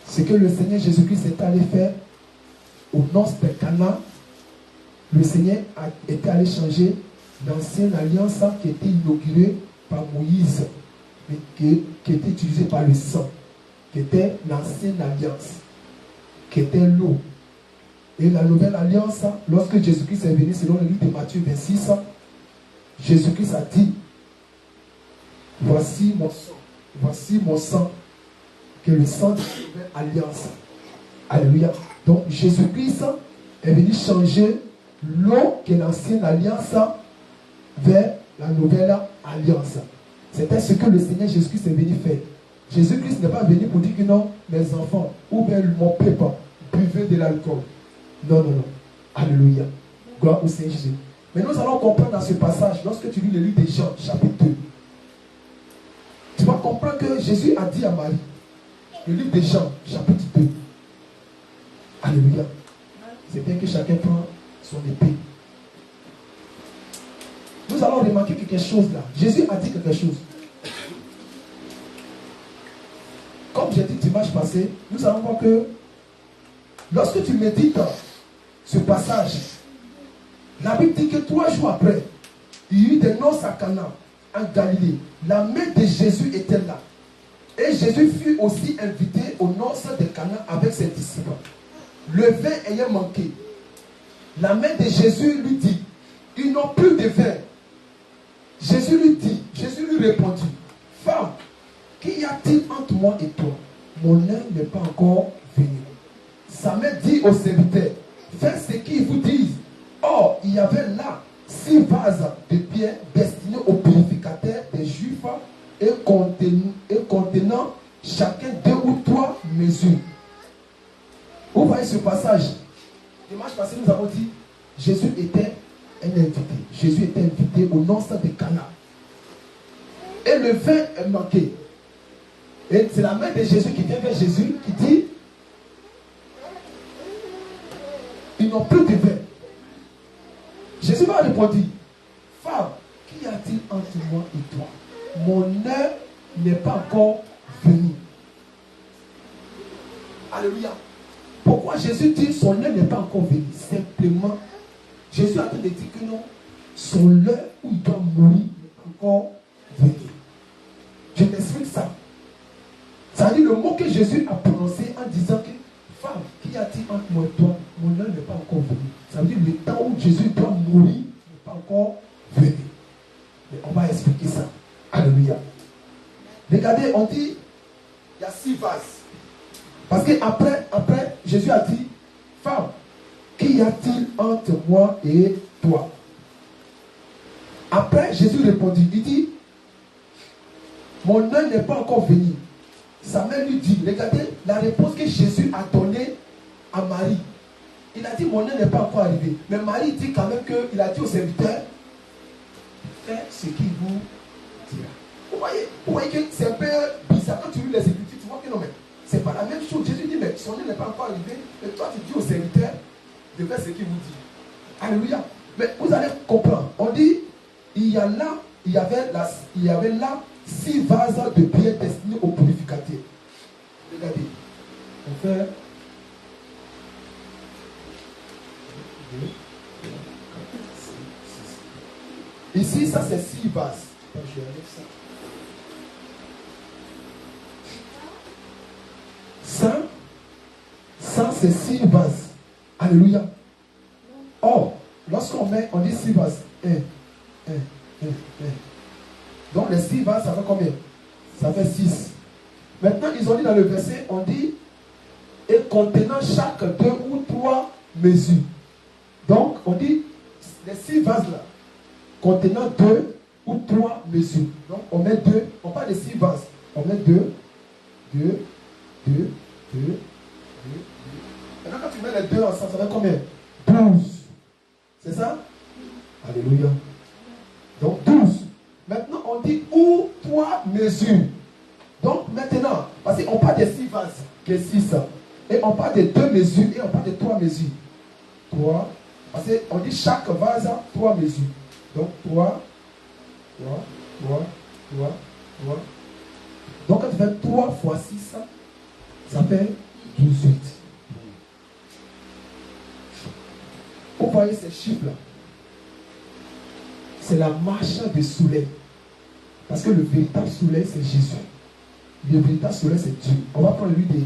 ce que le Seigneur Jésus-Christ est allé faire aux noces de Cana. Le Seigneur était allé changer l'ancienne alliance qui était inaugurée par Moïse, mais qui était utilisée par le sang, qui était l'ancienne alliance, qui était l'eau. Et la nouvelle alliance, lorsque Jésus-Christ est venu, selon le livre de Matthieu 26, Jésus-Christ a dit, voici mon sang, qui est le sang de la nouvelle alliance. Alléluia. Donc Jésus-Christ est venu changer l'eau qui est l'ancienne alliance vers la nouvelle alliance. C'était ce que le Seigneur Jésus-Christ est venu faire. Jésus-Christ n'est pas venu pour dire que non, mes enfants, ou bien mon peuple, buvez de l'alcool. Non, non, non. Alléluia. Gloire au Seigneur Jésus. Mais nous allons comprendre dans ce passage, lorsque tu lis le livre de Jean, chapitre 2, tu vas comprendre que Jésus a dit à Marie, le livre de Jean, chapitre 2. Alléluia. C'est bien que chacun prend son épée. Nous allons remarquer quelque chose là. Jésus a dit quelque chose. Comme j'ai dit dimanche passé, nous allons voir que lorsque tu médites ce passage, la Bible dit que 3 jours après, il y eut des noces à Cana, en Galilée. La main de Jésus était là. Et Jésus fut aussi invité aux noces de Cana avec ses disciples. Le vin ayant manqué, la main de Jésus lui dit, ils n'ont plus de vin. Jésus lui répondit, femme, qu'y a-t-il entre moi et toi? Mon heure n'est pas encore venue. Sa mère dit au serviteur, faites ce qu'ils vous disent. Or, il y avait là 6 vases de pierre destinés aux purificateurs des Juifs et contenant chacun 2 ou 3 mesures. Vous voyez ce passage? Dimanche passé, nous avons dit, Jésus était un invité. Jésus était invité aux noces de Cana. Et le vin est manqué. Et c'est la mère de Jésus qui vient vers Jésus qui dit, ils n'ont plus de vin. Jésus va répondre, femme, qu'y a-t-il entre moi et toi? Mon heure n'est pas encore venue. Alléluia. Pourquoi Jésus dit son heure n'est pas encore venue? Simplement, Jésus a dit que non, son heure où il doit mourir n'est pas encore venue. Je t'explique ça. Ça dit le mot que Jésus a prononcé en disant que femme, qu'y a-t-il entre moi et toi? Mon heure n'est pas encore venue. Ça veut dire le temps où Jésus doit mourir n'est pas encore venu. Mais Alléluia. Regardez, on dit, il y a 6 vases. Parce que après, Jésus a dit, femme, qu'y a-t-il entre moi et toi? Après, Jésus répondit, il dit, mon heure n'est pas encore venue. Sa mère lui dit, regardez la réponse que Jésus a donnée à Marie. Il a dit, mon heure n'est pas encore arrivée. Mais Marie dit quand même qu'il a dit aux serviteurs, faites ce qu'il vous dira. Vous voyez que c'est un peu bizarre. Quand tu lis les Écritures, tu vois que non, mais c'est pas la même chose. Jésus dit, mais son heure n'est pas encore arrivée. Et toi, tu dis aux serviteurs de faire ce qu'il vous dit. Alléluia. Mais vous allez comprendre. On dit, il y avait là 6 vases de pierre destinés aux purificateurs. Regardez. On fait 2, 3, 4, 5, 6. Ici, ça c'est 6 vases. Je vais enlever ça. Ça c'est 6 vases. Alléluia. Or, lorsqu'on met, on dit 6 vases. 1. Donc les 6 vases, ça fait combien? Ça fait 6. Maintenant, ils ont dit dans le verset, on dit, et contenant chaque 2 ou 3 mesures. Donc, on dit, les 6 vases là, contenant 2 ou 3 mesures. Donc, on met 2, on parle de 6 vases. On met 2. Maintenant, quand tu mets les 2 ensemble, ça fait combien? 12. C'est ça? Alléluia. Donc 12. Maintenant, on dit ou 3 mesures. Donc maintenant, parce qu'on parle de 6 vases, qui est 6. Et on parle de 2 mesures et on parle de 3 mesures. 3. Parce qu'on dit chaque vase, 3 mesures. Donc 3. Donc quand tu fais 3 fois 6, ça fait 18. Vous voyez ces chiffres-là? C'est la marche du soleil. Parce que le véritable soleil, c'est Jésus. Le véritable soleil, c'est Dieu. On va prendre lui des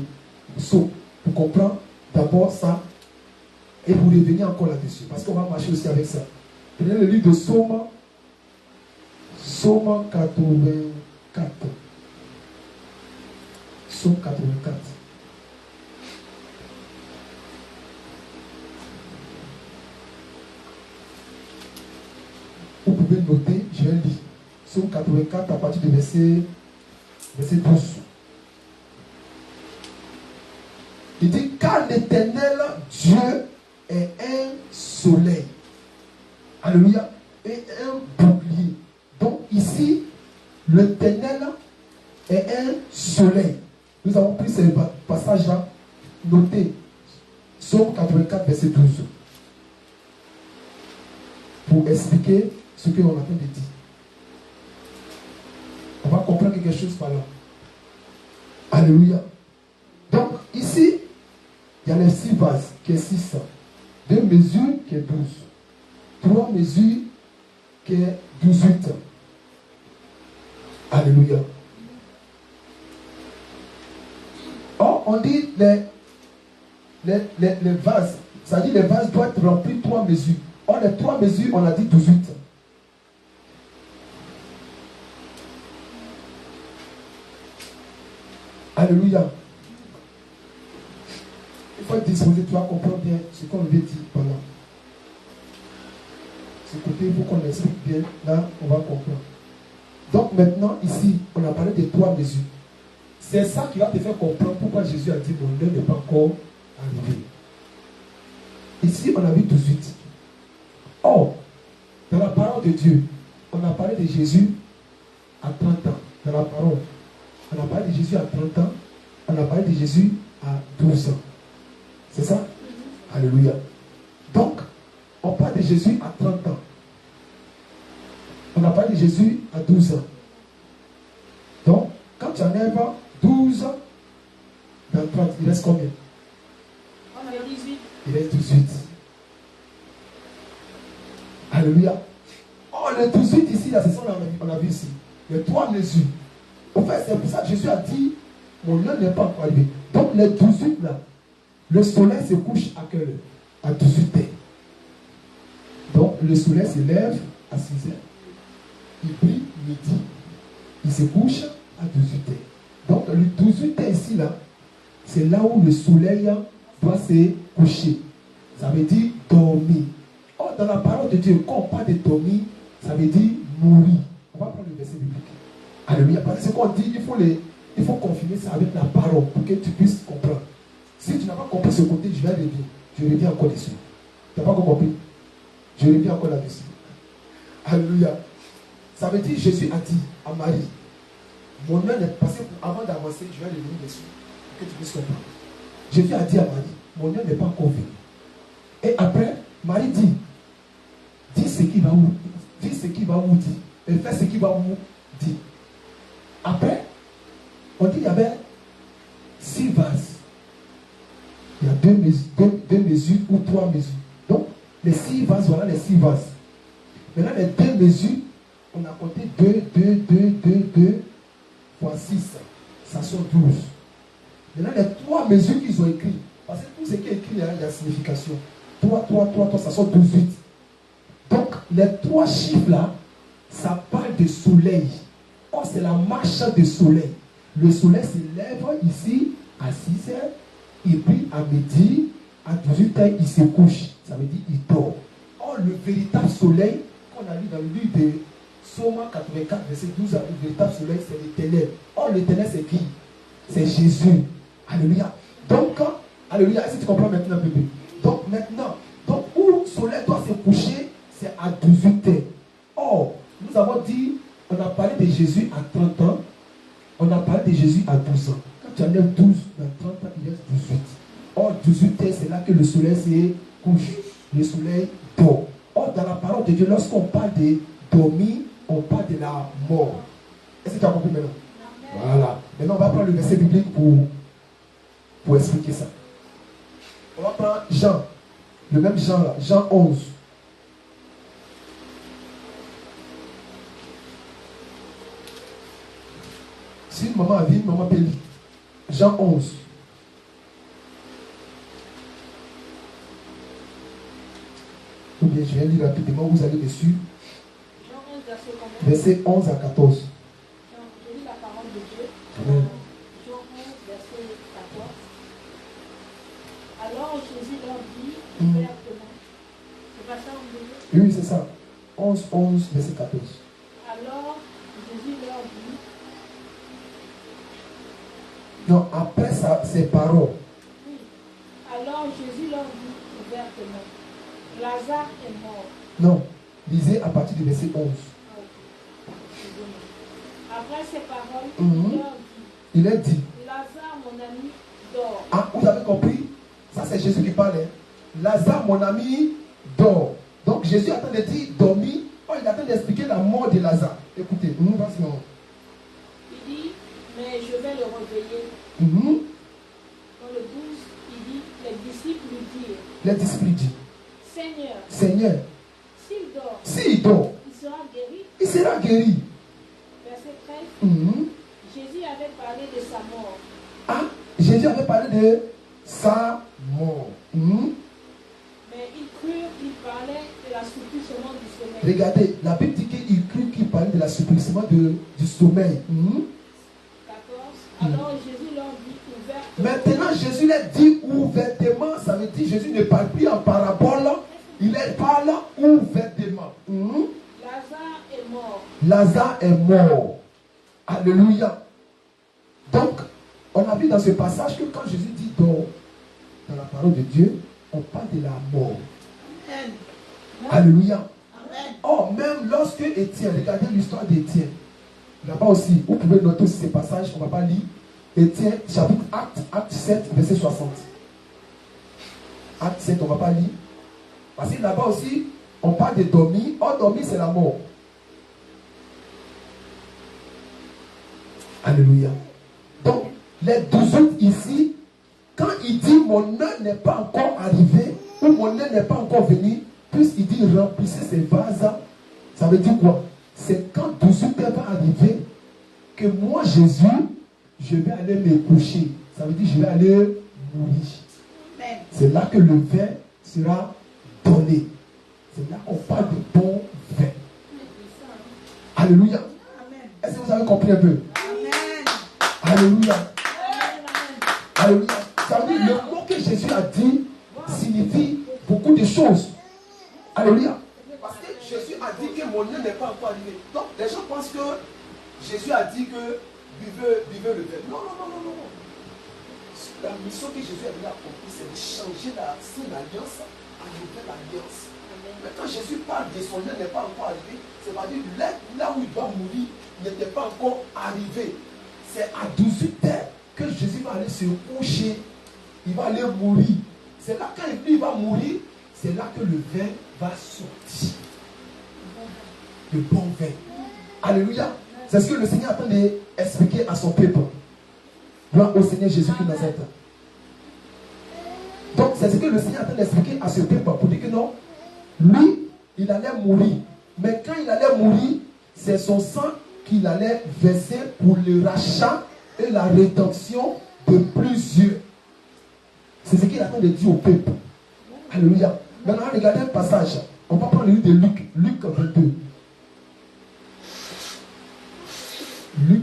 sauts pour comprendre d'abord ça et pour revenir encore là-dessus. Parce qu'on va marcher aussi avec ça. Prenez le livre de Psaume 84. Psaume 84. Vous pouvez noter, je vais lire. Psaume 84 à partir du verset 12. Il dit, car l'Éternel Dieu est un soleil. Alléluia. Et un bouclier. Donc ici, l'Éternel est un soleil. Nous avons pris ce passage-là, noté. Psaume 84, verset 12. Pour expliquer ce que l'on a fait de dire. On va comprendre quelque chose par là. Alléluia. Donc, ici, il y a les 6 vases, qui est 6. 2 mesures, qui est 12. 3 mesures, qui est 18. Alléluia. Or, on dit les vases, ça dit les vases doivent être remplis 3 mesures. Or, les 3 mesures, on a dit 18. Alléluia. Il faut être disposé, tu vas comprendre bien ce qu'on veut dire par là. Ce côté, il faut qu'on explique bien. Là, on va comprendre. Donc maintenant, ici, on a parlé de 3 mesures. C'est ça qui va te faire comprendre pourquoi Jésus a dit mon heure n'est pas encore arrivé. Ici, on a vu 18. Or, dans la parole de Dieu, on a parlé de Jésus à 30 ans. Dans la parole, on a parlé de Jésus à 30 ans. On a parlé de Jésus à 12 ans. C'est ça? Alléluia. Donc, on parle de Jésus à 30 ans. On a parlé de Jésus à 12 ans. Donc, quand tu enlèves 12 dans 30, il reste combien? On a 18. Il reste 18. Alléluia. Oh, le 18 ici, là, c'est ça qu'on a vu ici. Les 3 mesures. En fait, c'est pour ça que Jésus a dit, mon heure n'est pas encore arrivé. Donc, les 18 là, le soleil se couche à quelle heure? À 18 heures. Donc, le soleil se lève à 6 heures. Il brille midi. il se couche à 18h. Donc le 18h ici, là, c'est là où le soleil doit se coucher. Ça veut dire dormir. Or, dans la parole de Dieu, quand on parle de dormir, ça veut dire mourir. On va prendre le verset biblique. Alléluia. Parce que ce qu'on dit, il faut confirmer ça avec la parole pour que tu puisses comprendre. Si tu n'as pas compris ce côté, je vais revenir. Je reviens encore dessus. Tu n'as pas encore compris? Je reviens encore là-dessus. Alléluia. Ça veut dire, Jésus a dit à Marie, mon œil est passé avant d'avancer, je vais revenir dessus. Pour que tu puisses comprendre. Jésus a dit à Marie, mon œil n'est pas encore venu. Et après, Marie dit, dis ce qu'il va vous dire. Et fais ce qu'il va vous dire. Après, on dit qu'il y avait 6 vases. Il y a deux mesures ou 3 mesures. Donc, les 6 vases, voilà les 6 vases. Maintenant, les 2 mesures, on a compté 2 fois 6. Ça sont 12. Maintenant, les 3 mesures qu'ils ont écrites, parce que tout ce qui est écrit, il y a la signification. 3, ça sont 18. Donc, les 3 chiffres-là, ça parle de soleil. Or, c'est la marche du soleil. Le soleil se lève ici à 6 heures, et puis à midi, à 18 heures, il se couche. Ça veut dire il dort. Or, le véritable soleil, qu'on a lu dans le livre de Psaume 84, verset 12, le véritable soleil, c'est l'Éternel. Or, l'Éternel, c'est qui? C'est Jésus. Alléluia. Donc, alléluia. Est-ce que tu comprends maintenant, bébé? Donc, maintenant, où le soleil doit se coucher, c'est à 18 heures. Or, nous avons dit, on a parlé de Jésus à 30 ans, on a parlé de Jésus à 12 ans. Quand tu enlèves 12, dans 30 ans, il reste 18. Or, 18 heures, c'est là que le soleil se couche. Le soleil dort. Or, dans la parole de Dieu, lorsqu'on parle de dormir, on parle de la mort. Est-ce que tu as compris maintenant? Voilà. Maintenant, on va prendre le verset biblique pour expliquer ça. On va prendre Jean. Le même Jean là. Jean 11. Si une maman a vu, maman peut lire. Jean 11. Ou bien je vais lire rapidement, vous allez dessus. Jean 11, verset 11 à 14. Je lis la parole de Dieu. Amen. Jean 11, verset 14. Alors Jésus leur dit ouvertement. C'est pas ça, on dit? Oui, c'est ça. 11, verset 14. Alors Jésus leur dit. Non, après ça, ces paroles. Oui. Alors Jésus leur dit ouvertement. Lazare est mort. Non, lisez à partir du verset 11. Après ces paroles, Il a dit, Lazare, mon ami, dort. Ah, vous avez compris? Ça, c'est Jésus qui parlait. Lazare, mon ami, dort. Donc, Jésus attend de dire dormir. Oh, il attend d'expliquer la mort de Lazare. Écoutez, nous va se Il dit, mais je vais le réveiller. Dans le 12, il dit, les disciples lui dirent. Les disciples lui disent, Seigneur, s'il dort, il sera guéri. Il sera guéri. Verset 13. Jésus avait parlé de sa mort. Ah, Jésus avait parlé de sa mort. Mais il crut qu'il parlait de l'assouplissement du sommeil. Regardez, la Bible dit qu'il crut qu'il parlait de l'assouplissement du sommeil. 14. Alors Jésus leur dit ouvertement. Maintenant, Jésus leur dit ouvertement. Ça veut dire Jésus ne parle plus en parabole. Il leur parle ouvertement. Lazare est mort. Lazare est mort. Alléluia. Donc, on a vu dans ce passage que quand Jésus dit dans la parole de Dieu, on parle de la mort. Amen. Alléluia. Amen. Or, même lorsque Étienne, regardez l'histoire d'Étienne. Là-bas aussi, vous pouvez noter aussi ces passages, on ne va pas lire. Étienne, chapitre acte 7, verset 60. Acte 7, on ne va pas lire. Parce que là-bas aussi, on parle de dormir. Or, dormir, c'est la mort. Alléluia. Donc, les 18 ici, quand il dit mon heure n'est pas encore arrivée, ou mon heure n'est pas encore venue, puisqu'il dit remplissez ces vases, ça veut dire quoi? C'est quand 18 heures va arriver, que moi, Jésus, je vais aller me coucher. Ça veut dire je vais aller mourir. C'est là que le vin sera donné. C'est là qu'on parle de bon vin. Alléluia. Est-ce que vous vous avez compris un peu? Alléluia. Alléluia. Ça veut dire le mot que Jésus a dit signifie beaucoup de choses. Alléluia. Parce que Jésus a dit que mon heure n'est pas encore arrivé. Donc les gens pensent que Jésus a dit que buvez le verre. Non. La mission que Jésus a accomplie, c'est de changer l'ancienne alliance en nouvelle alliance. Mais quand Jésus parle de son heure n'est pas encore arrivé, c'est pas dire là où il doit mourir n'était pas encore arrivé. C'est à 18h que Jésus va aller se coucher. Il va aller mourir. C'est là quand il va mourir, c'est là que le vin va sortir. Le bon vin. Alléluia. C'est ce que le Seigneur attend d'expliquer à son peuple. Gloire au Seigneur Jésus-Christ de Nazareth. Donc c'est ce que le Seigneur attend d'expliquer à ce peuple pour dire que non, lui, il allait mourir. Mais quand il allait mourir, c'est son sang qu'il allait verser pour le rachat et la rédemption de plusieurs. C'est ce qu'il attend de dire au peuple. Alléluia. Maintenant, regardez un passage. On va prendre le livre de Luc. Luc 22. Luc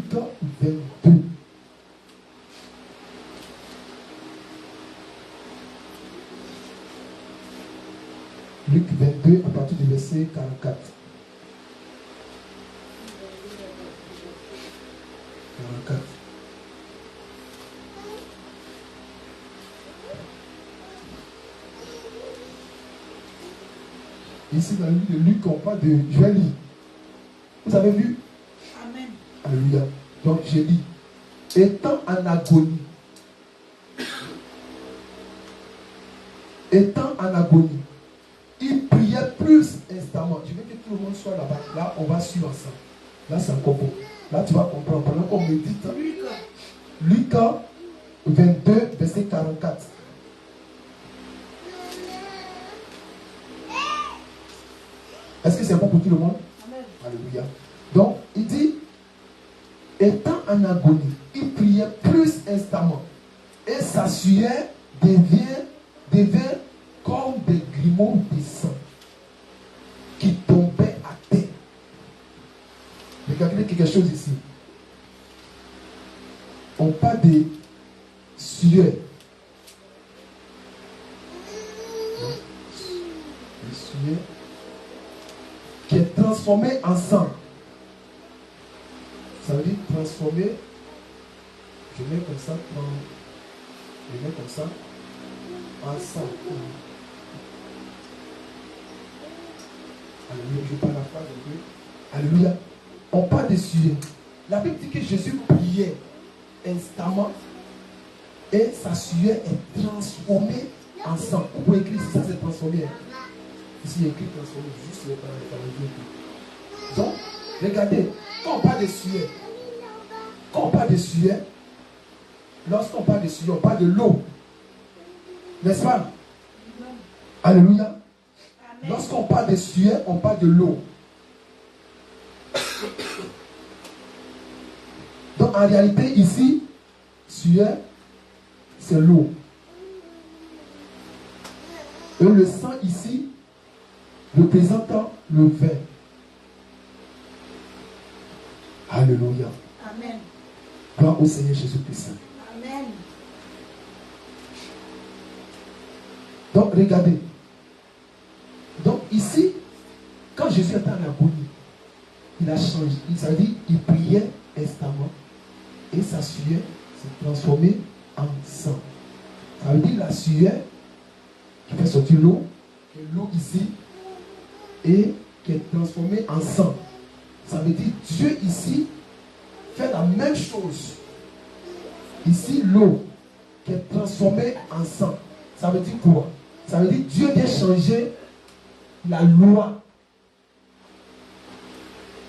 22. Luc 22 à partir du verset 44. 44. Ici dans le livre de Luc, on parle de Joëlie. Vous avez vu? Amen. Alléluia. Donc j'ai dit, étant en agonie, il priait plus instamment. Je veux que tout le monde soit là-bas. Là, on va suivre ensemble. Là, c'est encore bon. Là, tu vas comprendre. Pendant qu'on médite. Luc 22, verset 44. Est-ce que c'est bon pour tout le monde? Amen. Alléluia. Donc, il dit, étant en agonie, il priait plus instamment. Et sa sueur devient comme des grumeaux de sang qui tombaient à terre. Regardez quelque chose ici. On parle de sueur. De sueur qui est transformée en sang. Ça veut dire transformer. Je mets comme ça en sang. Alléluia, je parle la phrase un peu. Alléluia. On parle de sueur. La Bible dit que Jésus priait instamment et sa sueur est transformée en sang. Vous pouvez écrire si ça s'est transformé. Ici, il y a écrit transformé, juste le parler. Donc, regardez, quand on parle de sueur, lorsqu'on parle de sueur, on parle de l'eau. N'est-ce pas? Alléluia. Lorsqu'on parle de sueur, on parle de l'eau. Donc en réalité ici, sueur, c'est l'eau. Et le sang ici représentant le vin. Alléluia. Amen. Gloire au Seigneur Jésus-Christ. Amen. Donc regardez. Donc ici, quand Jésus était en agonie, il a changé. Ça veut dire qu'il priait instamment et sa sueur s'est transformée en sang. Ça veut dire la sueur qui fait sortir l'eau, qui est l'eau ici, et qui est transformée en sang. Ça veut dire Dieu ici fait la même chose. Ici, l'eau qui est transformée en sang. Ça veut dire quoi? Ça veut dire Dieu vient changer la loi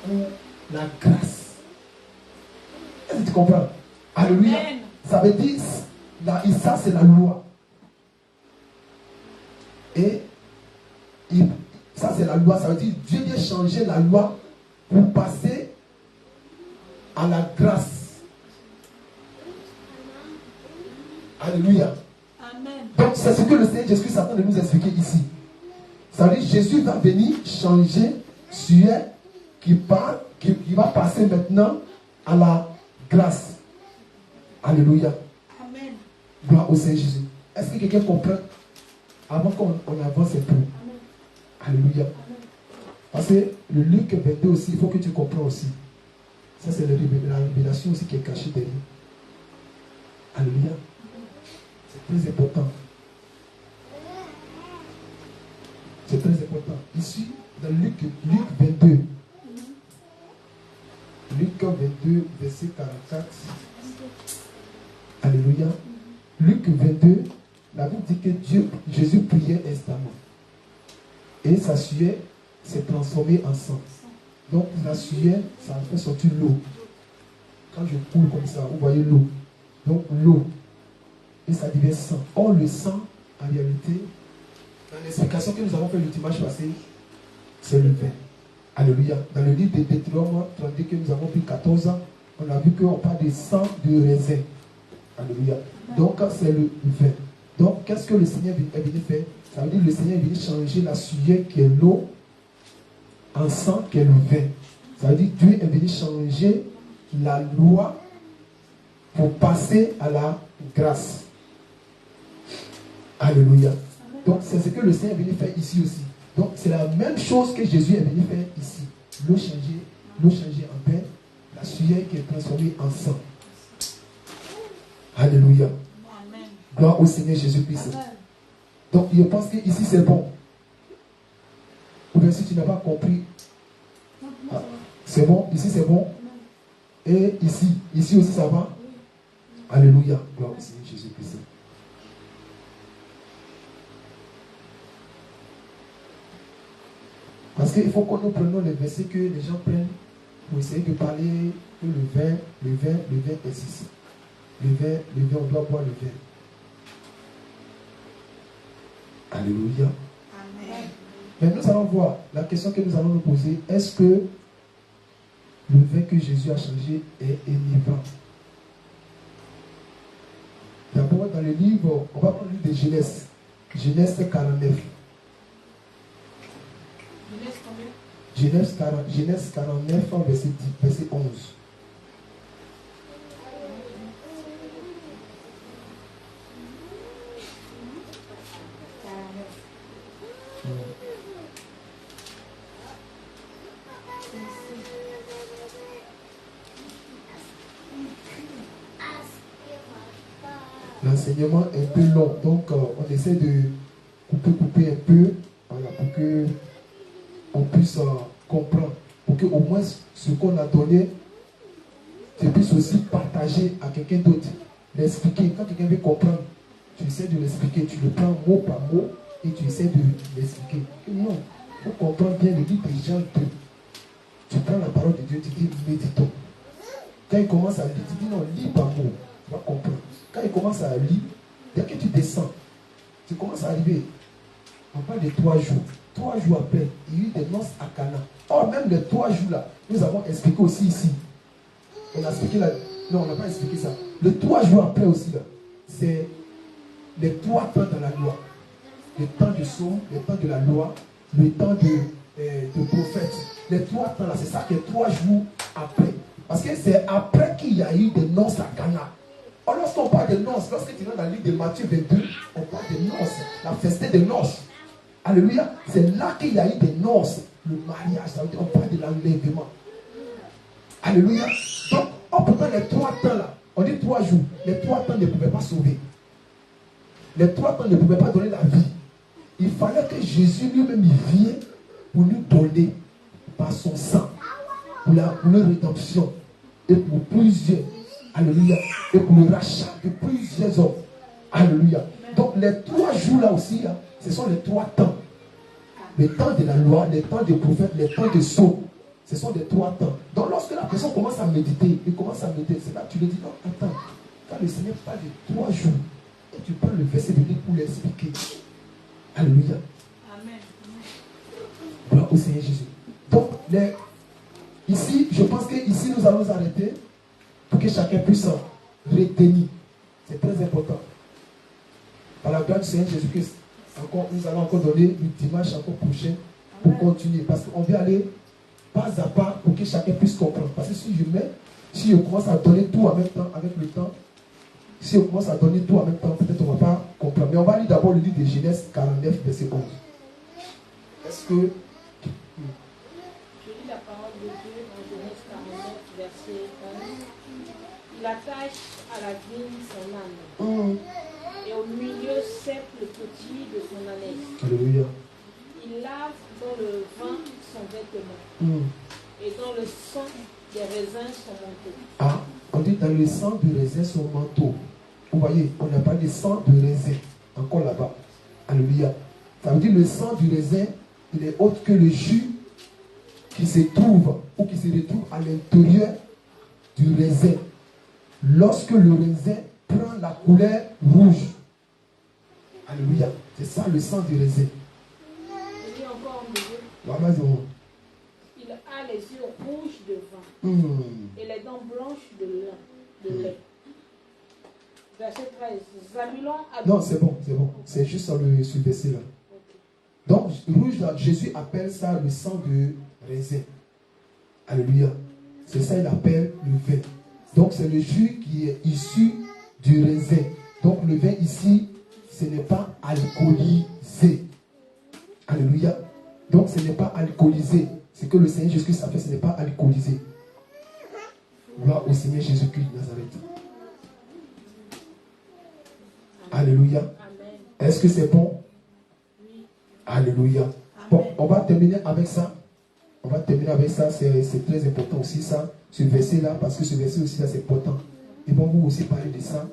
pour la grâce. Est-ce que tu comprends? Alléluia. Amen. Ça veut dire, ça c'est la loi. Et ça c'est la loi. Ça veut dire Dieu vient changer la loi pour passer à la grâce. Alléluia. Amen. Donc c'est ce que le Seigneur Jésus s'attend de nous expliquer ici. Ça veut dire Jésus va venir changer sueur qui va passer maintenant à la grâce. Alléluia. Amen. Gloire au Seigneur Jésus. Est-ce que quelqu'un comprend avant qu'on avance un peu? Alléluia. Parce que le Luc 22 aussi, il faut que tu comprennes aussi. Ça, c'est la révélation aussi qui est cachée derrière. Alléluia. C'est très important. C'est très important. Ici, dans Luc 22. Luc 22, verset 44. Alléluia. Luc 22, la Bible dit que Jésus priait instamment. Et sa sueur s'est transformée en sang. Donc la sueur, ça a fait sortir l'eau. Quand je coule comme ça, vous voyez l'eau. Donc l'eau. Et ça devient sang. Or le sang, en réalité, dans l'explication que nous avons fait le dimanche passé, c'est le vin. Alléluia. Dans le livre de Deutéronome 32 que nous avons pris 14 ans, on a vu qu'on parle de sang de raisin. Alléluia. Donc c'est le vin. Donc qu'est-ce que le Seigneur est venu faire? Ça veut dire que le Seigneur est venu changer la sueur qui est l'eau en sang qui est le vin. Ça veut dire que Dieu est venu changer la loi pour passer à la grâce. Alléluia. Donc c'est ce que le Seigneur est venu faire ici aussi. Donc c'est la même chose que Jésus est venu faire ici. L'eau changée en pain, la sueur qui est transformée en sang. Alléluia. Amen. Gloire au Seigneur Jésus-Christ. Donc je pense que ici c'est bon. Ou bien si tu n'as pas compris, c'est bon, ici c'est bon. Et ici aussi ça va. Alléluia. Gloire au Seigneur Jésus-Christ. Parce qu'il faut que nous prenions les versets que les gens prennent pour essayer de parler que le vin est ici. Le vin, on doit boire le vin. Alléluia. Amen. Mais nous allons voir la question que nous allons nous poser. Est-ce que le vin que Jésus a changé est enivrant? D'abord, dans le livre, on va prendre le livre de Genèse. Genèse 49. Genèse 49, verset 11. L'enseignement est un peu long, donc on essaie de couper un peu, voilà, pour que on puisse comprendre, pour que au moins ce qu'on a donné, tu puisses aussi partager à quelqu'un d'autre, l'expliquer. Quand quelqu'un veut comprendre, tu essaies de l'expliquer, tu le prends mot par mot et tu essaies de l'expliquer. Non, il faut comprendre bien le livre de Jean 2. Tu prends la parole de Dieu, tu dis méditons. Quand il commence à lire, tu dis non, lis par mot, tu vas comprendre. Quand il commence à lire, dès que tu descends, tu commences à arriver. On parle de 3 jours. 3 jours après, il y a eu des noces à Cana. Or, même les 3 jours là, nous avons expliqué aussi ici. On a expliqué là. Non, on n'a pas expliqué ça. Les 3 jours après aussi là, c'est les 3 temps dans la loi. Le temps du psaume, le temps de la loi, le temps de prophète. Les 3 temps là, c'est ça qui est 3 jours après. Parce que c'est après qu'il y a eu des noces à Cana. Or, lorsqu'on parle de noces, lorsque tu vas dans le livre de Matthieu 22, on parle de noces, la festin des noces. Alléluia. C'est là qu'il y a eu des noces. Le mariage, ça veut dire on parle de l'enlèvement. Alléluia. Donc, on peut prendre les 3 temps là. On dit 3 jours. Les 3 temps ne pouvaient pas sauver. Les 3 temps ne pouvaient pas donner la vie. Il fallait que Jésus lui-même vienne pour nous donner par son sang. Pour la rédemption. Et pour plusieurs. Alléluia. Et pour le rachat de plusieurs hommes. Alléluia. Donc, les 3 jours là aussi, là, ce sont les 3 temps. Le temps de la loi, le temps des prophètes, le temps des sceaux. Ce sont les 3 temps. Donc lorsque la personne commence à méditer, c'est là que tu lui dis, non, attends, quand le Seigneur parle de 3 jours, et tu prends le verset de Dieu pour l'expliquer. Alléluia. Amen. Gloire au Seigneur Jésus. Donc, ici, je pense que ici nous allons nous arrêter pour que chacun puisse retenir. C'est très important. Par la grâce du Seigneur Jésus-Christ. Nous allons encore donner le dimanche encore prochain pour continuer. Parce qu'on veut aller pas à pas pour que chacun puisse comprendre. Parce que si je mets Si on commence à donner tout en même temps, avec le temps, si on commence à donner tout en même temps, peut-être on ne va pas comprendre. Mais on va lire d'abord le livre de Genèse 49, verset 11. Est-ce que... Je lis la parole de Dieu dans Genèse 49, verset 11. Il attache à la vigne son âne, et au milieu cèpe le petit de son ânesse. Alléluia. Il lave dans le vin son vêtement, et dans le sang des raisins son manteau. Ah, on dit dans le sang du raisin son manteau. Vous voyez, on n'a pas de sang de raisin. Encore là-bas. Alléluia. Ça veut dire le sang du raisin, il est autre que le jus qui se trouve ou qui se retrouve à l'intérieur du raisin. Lorsque le raisin prend la couleur rouge. Alléluia. C'est ça le sang du raisin. Je lis encore en milieu. Voilà, Il a les yeux rouges de vin et les dents blanches de lait. Verset 13. Zabulon a... Non, c'est bon, c'est bon. C'est juste sur le verset là. Donc, rouge, là, Jésus appelle ça le sang de raisin. Alléluia. C'est ça qu'il appelle le vin. Donc, c'est le jus qui est issu du raisin. Donc, le vin ici, ce n'est pas alcoolisé. Alléluia. Donc, ce n'est pas alcoolisé. Ce que le Seigneur Jésus-Christ a fait, ce n'est pas alcoolisé. Gloire au Seigneur Jésus-Christ de Nazareth. Alléluia. Est-ce que c'est bon? Oui. Alléluia. Bon, on va terminer avec ça. On va terminer avec ça. C'est très important aussi ça. Ce verset-là, parce que ce verset aussi là, c'est important. Ils vont vous aussi parler de ça.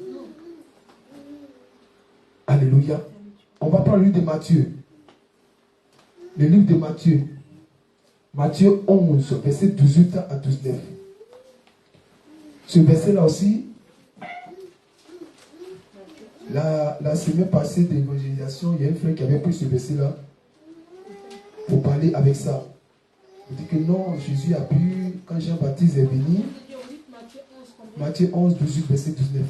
Alléluia. On va prendre le livre de Matthieu. Le livre de Matthieu. Matthieu 11, verset 18 à 19. Ce verset-là aussi, la semaine passée d'évangélisation, il y a un frère qui avait pris ce verset-là pour parler avec ça. Il dit que non, Jésus a bu quand Jean-Baptiste est venu. Matthieu 11, 18, verset 19.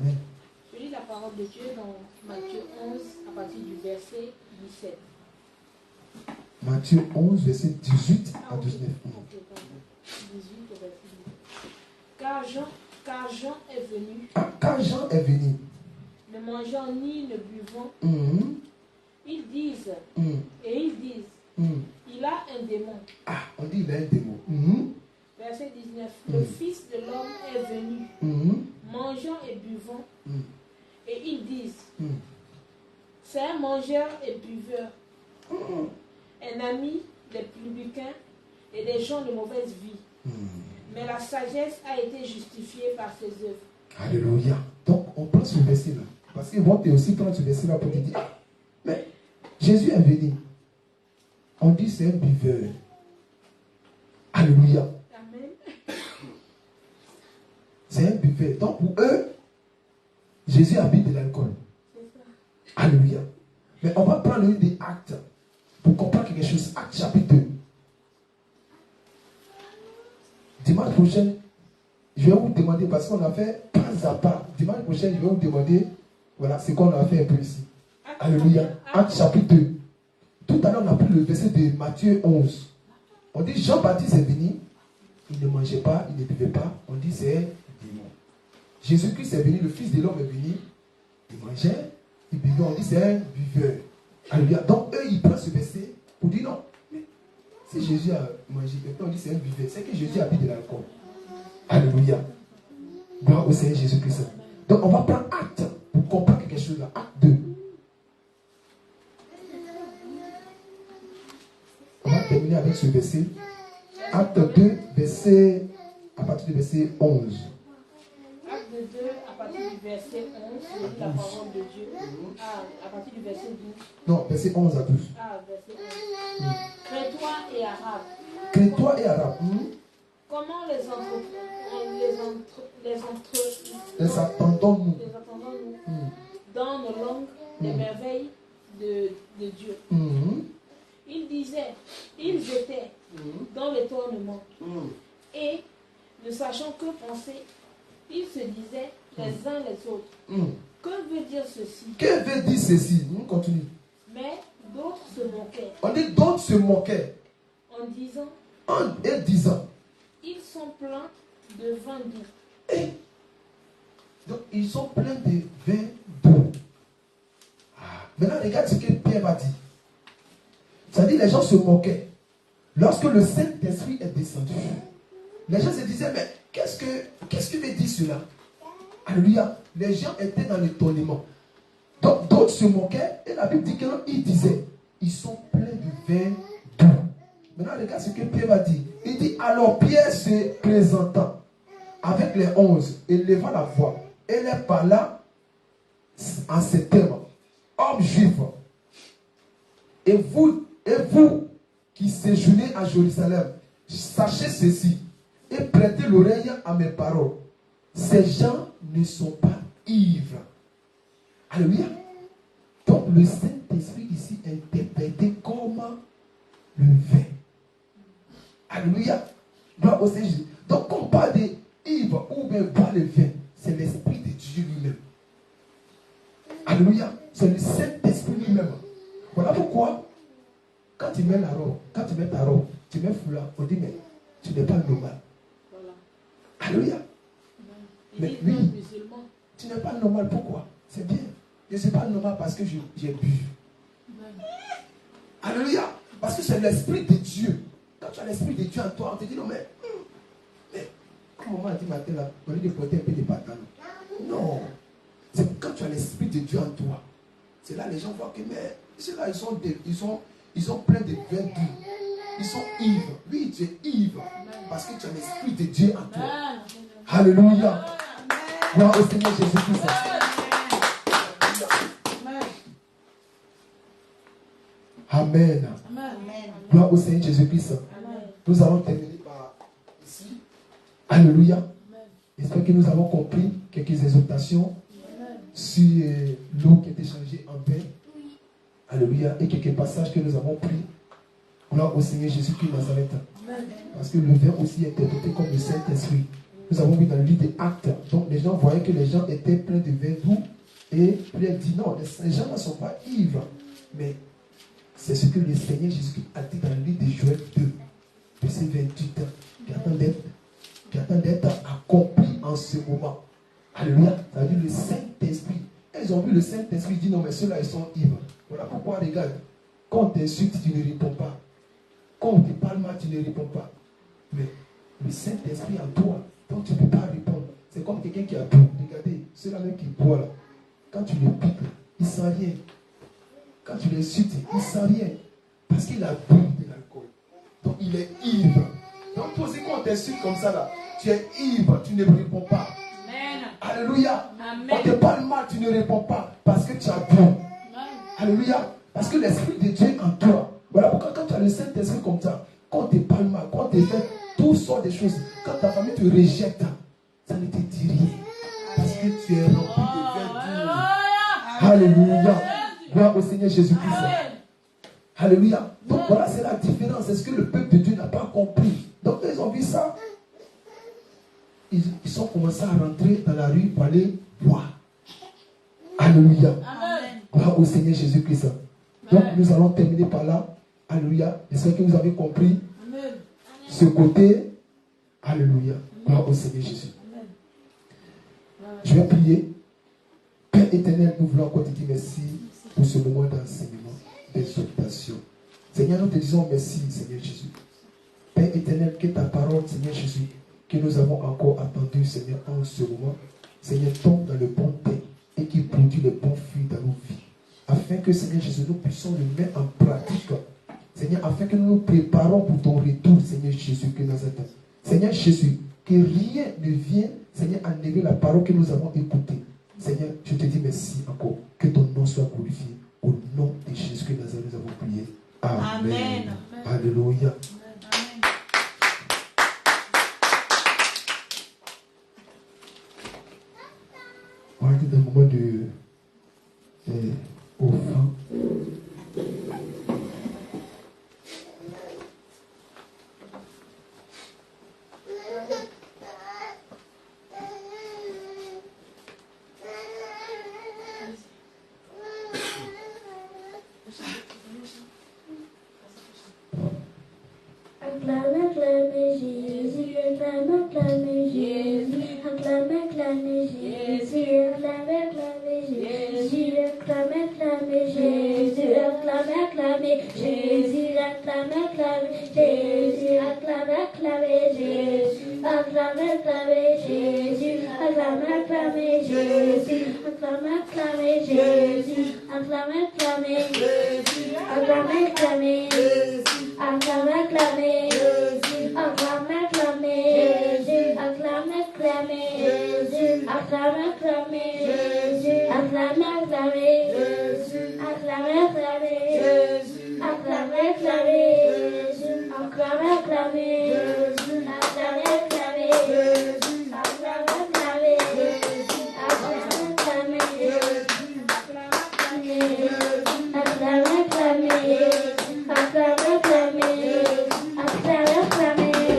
Amen. Je lis la parole de Dieu dans Matthieu 11 à partir du verset 17. Matthieu 11, verset 18 à 19. Ok, pardon. 18 au verset 18. Car Jean est venu, Quand Jean est venu, ne mangeant ni ne buvant, ils disent, il a un démon. Ah, on dit il a un démon. Verset 19. Le Fils de l'homme est venu, mangeant et buvant, et ils disent, c'est un mangeur et buveur, un ami des publicains et des gens de mauvaise vie. Mais la sagesse a été justifiée par ses œuvres. Alléluia. Donc, on prend ce verset-là. Parce qu'ils vont aussi prendre ce verset-là pour te dire, ah, mais Jésus est venu. On dit c'est un buveur. Alléluia. Amen. C'est un buveur. Donc, pour eux, Jésus habite de l'alcool. Alléluia. Mais on va prendre le livre des Actes pour comprendre quelque chose. Actes chapitre 2. Dimanche prochain, je vais vous demander, parce qu'on a fait pas à pas. Dimanche prochain, je vais vous demander, voilà, c'est qu'on a fait un peu ici. Alléluia. Actes chapitre 2. Tout à l'heure, on a pris le verset de Matthieu 11. On dit Jean-Baptiste est venu, il ne mangeait pas, il ne buvait pas. On dit c'est un démon. Jésus-Christ est venu, le Fils de l'homme est venu, il mangeait, il buvait, on dit c'est un buveur. Alléluia. Donc eux, ils prennent ce verset pour dire non. Si Jésus a mangé, on dit c'est un buveur, c'est que Jésus a bu de l'alcool. Alléluia. Gloire au Seigneur Jésus-Christ. Donc on va prendre acte pour comprendre quelque chose là. Acte 2. On va terminer avec ce verset. Acte 2, verset, à partir du verset 11. Acte 2, à partir du verset 11, je lis la parole de Dieu. À partir du verset 12. Non, verset 11 à 12. Verset 11. Crétois et Arabes. Crétois et Arabes. Comment les attendons-nous dans nos langues les merveilles de Dieu. Ils étaient dans l'étonnement Et, ne sachant que penser, ils se disaient les uns les autres. Que veut dire ceci? Que veut dire ceci? On continue. Mais d'autres se moquaient. On dit d'autres se moquaient. En disant, Et disant. ils sont pleins de vin doux. Et, donc, ils sont pleins de vin doux. Maintenant, regarde ce que Pierre va dire. Ça dit, les gens se moquaient. Lorsque le Saint-Esprit est descendu, les gens se disaient, mais qu'est-ce que veut dire cela? Alléluia. Les gens étaient dans l'étonnement. Donc, d'autres se moquaient, et la Bible dit qu'ils disaient, ils sont pleins de vin doux. Maintenant, regarde ce que Pierre va dire. Il dit, alors Pierre se présentant avec les 11, et leva la voix, et leur parla en ces termes. Hommes juifs, et vous qui séjournez à Jérusalem, sachez ceci, et prêtez l'oreille à mes paroles. Ces gens ne sont pas ivres. Alléluia. Donc le Saint-Esprit ici est interprété comme le vin. Alléluia. Donc quand on parle de ivre ou bien boire le vin, c'est l'Esprit de Dieu lui-même. Alléluia. C'est le Saint-Esprit lui-même. Voilà pourquoi, quand tu mets la robe, quand tu mets ta robe, tu mets foulard, on dit, mais tu n'es pas normal. Voilà. Alléluia. Mais oui, tu n'es pas normal. Pourquoi? C'est bien. Je ne suis pas normal parce que j'ai bu. Alléluia. Parce que c'est l'Esprit de Dieu. Quand tu as l'Esprit de Dieu en toi, on te dit, non, mais comme maman a dit matin là, on dit de porter un peu de pantalon. Non. C'est quand tu as l'Esprit de Dieu en toi. C'est là les gens voient que, mais ceux-là, ils sont pleins de vin doux. Ils sont ivres. Oui, tu es ivre. Parce que tu as l'Esprit de Dieu en toi. Alléluia. Gloire au Seigneur Jésus-Christ. Amen. Gloire au Seigneur Jésus-Christ. Nous allons terminer par ici. Alléluia. J'espère que nous avons compris quelques exhortations sur l'eau qui est échangée en pain. Alléluia. Et quelques passages que nous avons pris. Gloire au Seigneur Jésus-Christ Nazareth. Parce que le vin aussi est interprété comme le Saint-Esprit. Nous avons vu dans le livre des Actes. Donc les gens voyaient que les gens étaient pleins de vin doux. Et Pierre dit non, les gens ne sont pas ivres. Mais c'est ce que le Seigneur Jésus-Christ a dit dans le livre de Joël 2, verset 28, qui attend d'être accompli en ce moment. Alléluia. Ça veut dire le Saint-Esprit. Ils ont vu le Saint-Esprit, ils disent non, mais ceux-là, ils sont ivres. Voilà pourquoi, regarde, quand on t'insulte, tu ne réponds pas. Quand on te parle mal, tu ne réponds pas. Mais le Saint-Esprit en toi, donc tu ne peux pas répondre. C'est comme quelqu'un qui a bu. Regardez, ceux-là même qui boit là. Quand tu le piques, il ne sent rien. Quand tu l'insultes, il ne sent rien. Parce qu'il a bu de l'alcool. Donc il est ivre. Donc toi aussi, quand on t'insulte comme ça là, tu es ivre, tu ne réponds pas. Amen. Alléluia. Amen. On te parle mal, tu ne réponds pas. Parce que tu as bu. Alléluia. Parce que l'Esprit de Dieu est en toi. Voilà pourquoi quand tu as le Saint-Esprit comme ça, quand on te parle mal, quand on te fait toutes sortes de choses, quand ta famille te rejette, ça ne te dit rien. Parce que tu es rempli de vertu. Alléluia. Gloire au Seigneur Jésus-Christ. Alléluia. Donc voilà, c'est la différence. C'est ce que le peuple de Dieu n'a pas compris. Donc ils ont vu ça. Ils ont commencé à rentrer dans la rue pour aller boire. Alléluia. Amen. Gloire au Seigneur Jésus-Christ. Donc nous allons terminer par là. Alléluia. J'espère que vous avez compris. Amen. Ce côté. Alléluia. Gloire au Seigneur Jésus. Amen. Je vais prier. Père éternel, nous voulons encore te dire merci pour ce moment d'enseignement, d'exhortation. Seigneur, nous te disons merci, Seigneur Jésus. Père éternel, que ta parole, Seigneur Jésus, que nous avons encore attendu, Seigneur, en ce moment, Seigneur, tombe dans le bon pain et qui produit le bon fruit dans nos vies. Afin que, Seigneur Jésus, nous puissions le mettre en pratique. Seigneur, afin que nous nous préparons pour ton retour, Seigneur Jésus, que nous attendons. Seigneur Jésus, que rien ne vienne, Seigneur, enlever la parole que nous avons écoutée. Seigneur, je te dis merci encore. Que ton nom soit glorifié. Au nom de Jésus que nous avons prié. Amen. Amen. Alléluia. Amen. On va dire un moment de offrande. Jésus, acclamez, acclamez Jésus, acclamez, acclamez Jésus, acclamez, acclamez Jésus, acclamez, acclamez Jésus, acclamez, acclamez Jésus, acclamez, acclamez Jésus, acclamez, acclamez Jésus, acclamez, acclamez Jésus, acclamez, acclamez Jésus, acclamez, acclamez Jésus, acclamez, acclamez Jésus, acclamez, acclamez Jésus, acclamez, acclamez Jésus, acclamez, acclamez Jésus, acclamez, acclamez Jésus, acclamez, acclamez Jésus, acclamez, acclamez Jésus, acclamez, acclamez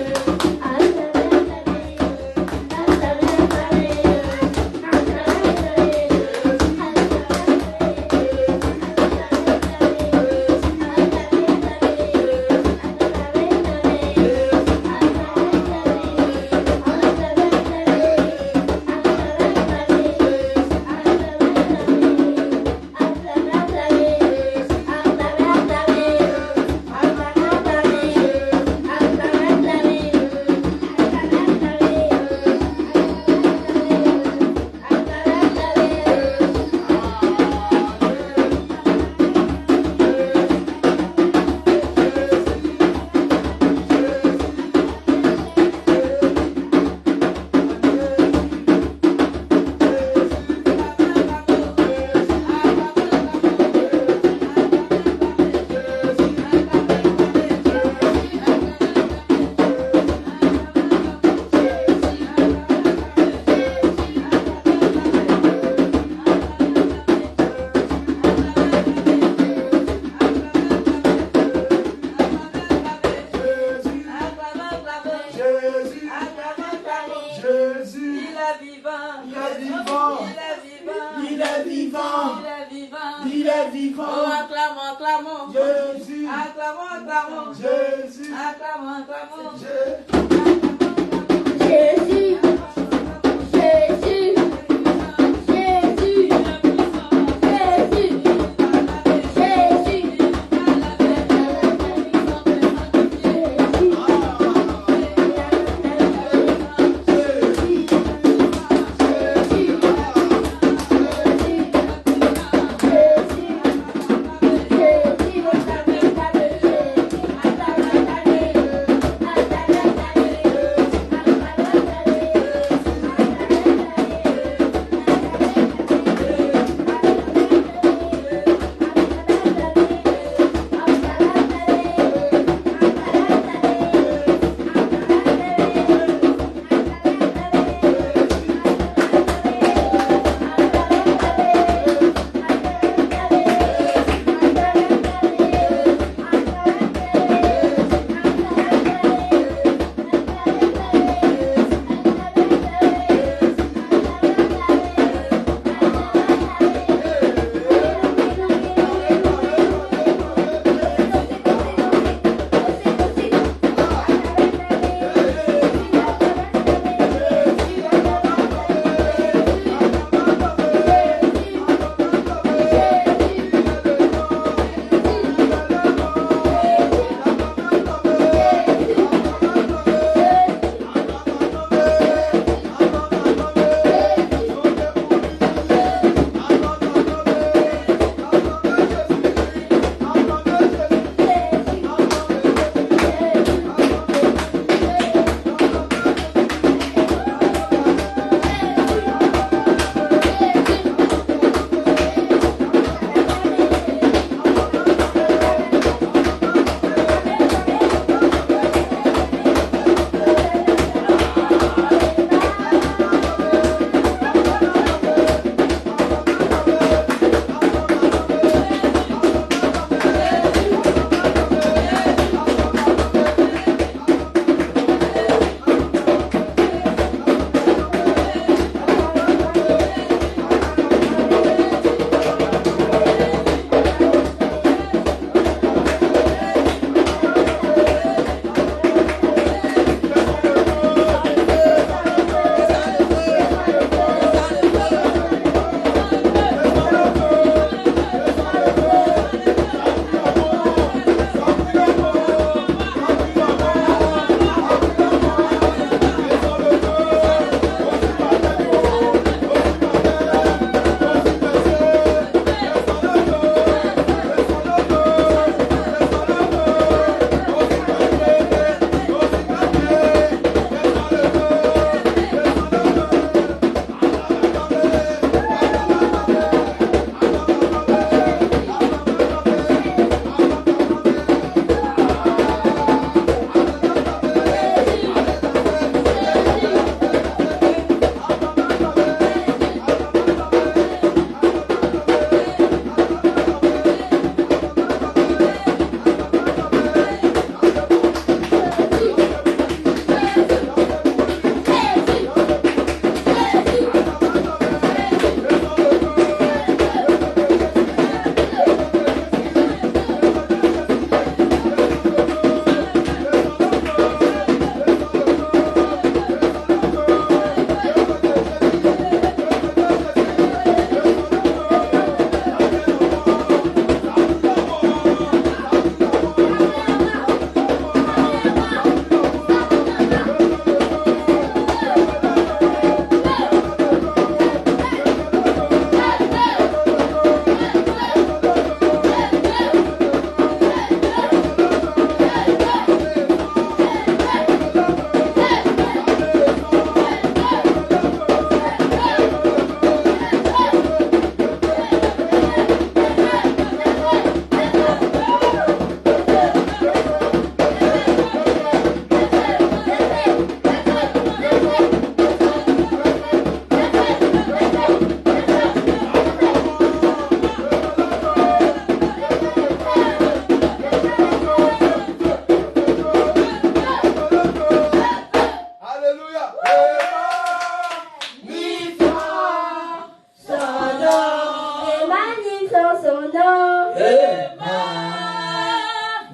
nom. Et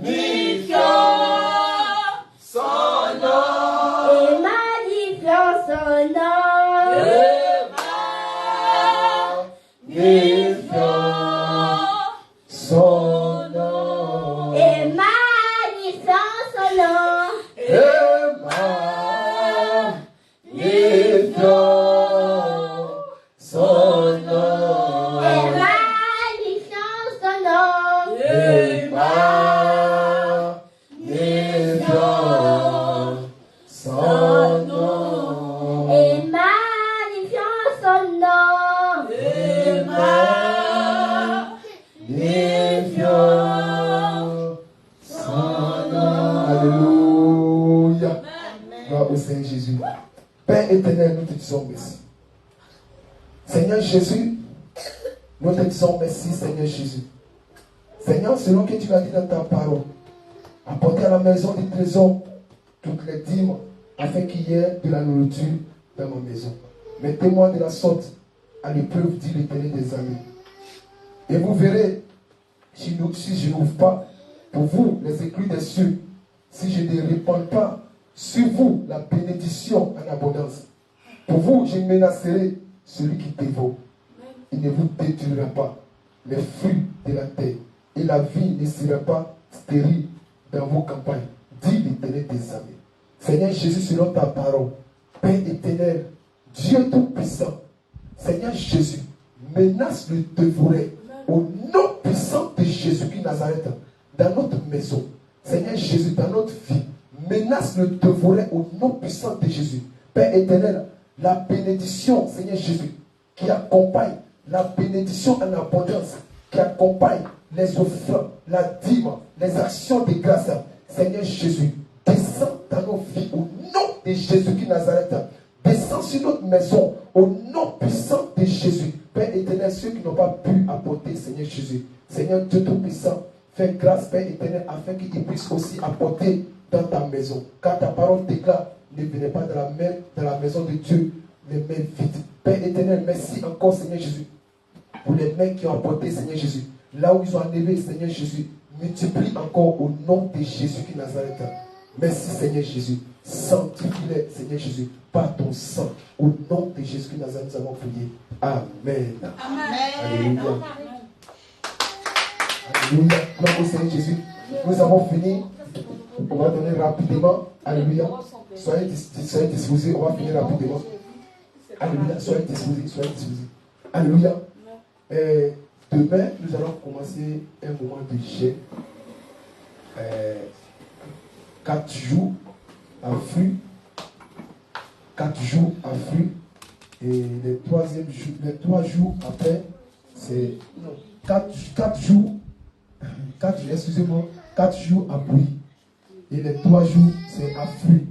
magnifions son nom. Et magnifions son nom. Et magnifions son nom. Et magnifions son nom. Et magnifions son nom. Et magnifions son nom. Et magnifions son nom. Et magnifions son nom. Et magnifions son nom. Alléluia. Gloire au Seigneur Jésus. Père éternel, nous te disons merci. Seigneur Jésus, nous te disons merci, Seigneur Jésus. Seigneur, selon que tu l'as dit dans ta parole, apportez à la maison du trésor toutes les dîmes, afin qu'il y ait de la nourriture dans ma maison. Mettez-moi de la sorte à l'épreuve, dit l'Éternel des armées. Et vous verrez, si je n'ouvre pas pour vous les écluses des cieux, si je ne répands pas sur vous la bénédiction en abondance. Pour vous, je menacerai celui qui dévore. Il ne vous détruira pas les fruits de la terre. Et la vie ne sera pas stérile dans vos campagnes, dit l'Éternel des armées. Seigneur Jésus, selon ta parole, Père éternel, Dieu tout-puissant, Seigneur Jésus, menace le dévorer au nom puissant de Jésus-Christ Nazareth dans notre maison. Seigneur Jésus, dans notre vie, menace le dévorer au nom puissant de Jésus. Père éternel, la bénédiction, Seigneur Jésus, qui accompagne la bénédiction en abondance, qui accompagne les offrandes, la dîme, les actions de grâce. Seigneur Jésus, descends dans nos vies au nom de Jésus-Christ Nazareth. Descends sur notre maison au nom puissant de Jésus. Père éternel, ceux qui n'ont pas pu apporter, Seigneur Jésus, Seigneur Dieu Tout-Puissant, fais grâce, Père éternel, afin qu'ils puissent aussi apporter dans ta maison. Car ta parole déclare, ne venez pas dans la maison de Dieu, les mains vides. Père éternel, merci encore, Seigneur Jésus, pour les mains qui ont apporté, Seigneur Jésus. Là où ils ont enlevé, Seigneur Jésus, multiplie encore au nom de Jésus-Christ Nazareth. Merci, Seigneur Jésus. Sanctifie-les, Seigneur Jésus, par ton sang. Au nom de Jésus-Christ Nazareth, nous avons prié. Amen. Alléluia. Alléluia. Gloire au Seigneur Jésus. Nous avons fini. On va donner rapidement. Alléluia. Soyez disposés. On va finir rapidement. Alléluia. Soyez disposés. Soyez disposés. Alléluia. Demain, nous allons commencer un moment de jeûne. 4 jours à flux. 4 jours à flux. Et les 3 jours après, c'est 4 jours. 4 jours à bruit. Et les 3 jours, c'est à flux.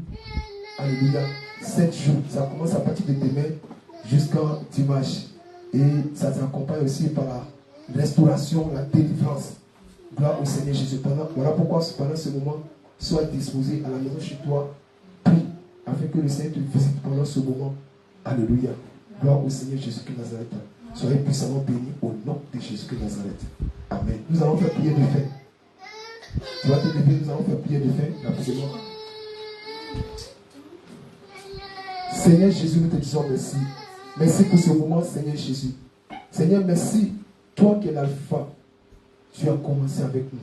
Alléluia. 7 jours. Ça commence à partir de demain jusqu'à dimanche. Et ça s'accompagne aussi par la restauration, la délivrance. Gloire au Seigneur Jésus. Voilà pourquoi pendant ce moment, sois disposé à la maison chez toi. Prie afin que le Seigneur te visite pendant ce moment. Alléluia. Gloire au Seigneur Jésus-Christ Nazareth. Soyez puissamment bénis au nom de Jésus-Christ Nazareth. Amen. Nous allons faire prière de fin. Tu vas te lever, nous allons faire prière de fin. Absolument. Seigneur Jésus, nous te disons merci. Merci pour ce moment, Seigneur Jésus. Seigneur, merci. Toi qui es l'alpha, tu as commencé avec nous.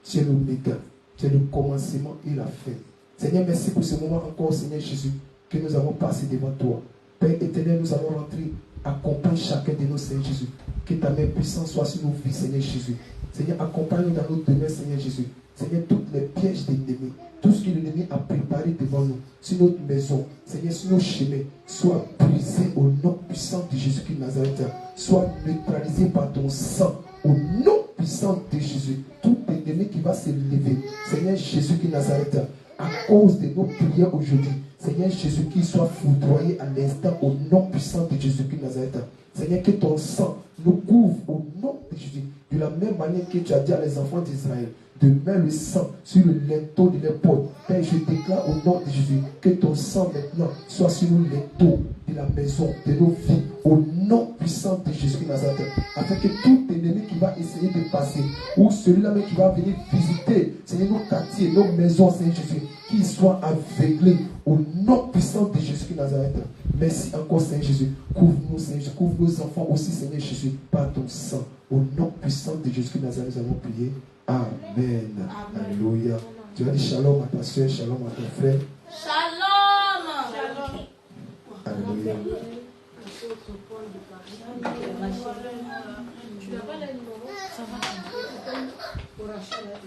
Tu es l'oméga. Tu es le commencement et la fin. Seigneur, merci pour ce moment encore, Seigneur Jésus, que nous avons passé devant toi. Père éternel, nous allons rentrer. Accompagne chacun de nous, Seigneur Jésus. Que ta main puissante soit sur nos vies, Seigneur Jésus. Seigneur, accompagne-nous dans notre demeure, Seigneur Jésus. Seigneur, toutes les pièges de l'ennemi, tout ce que l'ennemi a préparé devant nous, sur notre maison, Seigneur, sur nos chemins, soit brisé au nom puissant de Jésus-Christ Nazareth. Soit neutralisé par ton sang, au nom puissant de Jésus. Tout ennemi qui va se lever, Seigneur Jésus-Christ Nazareth, à cause de nos prières aujourd'hui, Seigneur Jésus, qu'il soit foudroyé à l'instant au nom puissant de Jésus-Christ Nazareth. Seigneur, que ton sang nous couvre au nom de Jésus. De la même manière que tu as dit à les enfants d'Israël, de mettre le sang sur le linteau de l'épaule. Père, je déclare au nom de Jésus que ton sang maintenant soit sur le linteau de la maison, de nos vies, au nom puissant de Jésus de Nazareth, afin que tout ennemi qui va essayer de passer, ou celui-là même qui va venir visiter, Seigneur, nos quartiers, nos maisons, Seigneur Jésus, qu'il soit aveuglé au nom puissant de Jésus de Nazareth. Merci encore, Seigneur Jésus. Couvre-nous, Seigneur Jésus. Couvre nos enfants aussi, Seigneur Jésus, par ton sang. Au nom puissant de Jésus de Nazareth, nous avons prié. Amen. Alléluia. Tu vas dire shalom à ta soeur, shalom à ton frère. Shalom. Alléluia. Tu n'as pas le numéro? Ça va. Pour acheter la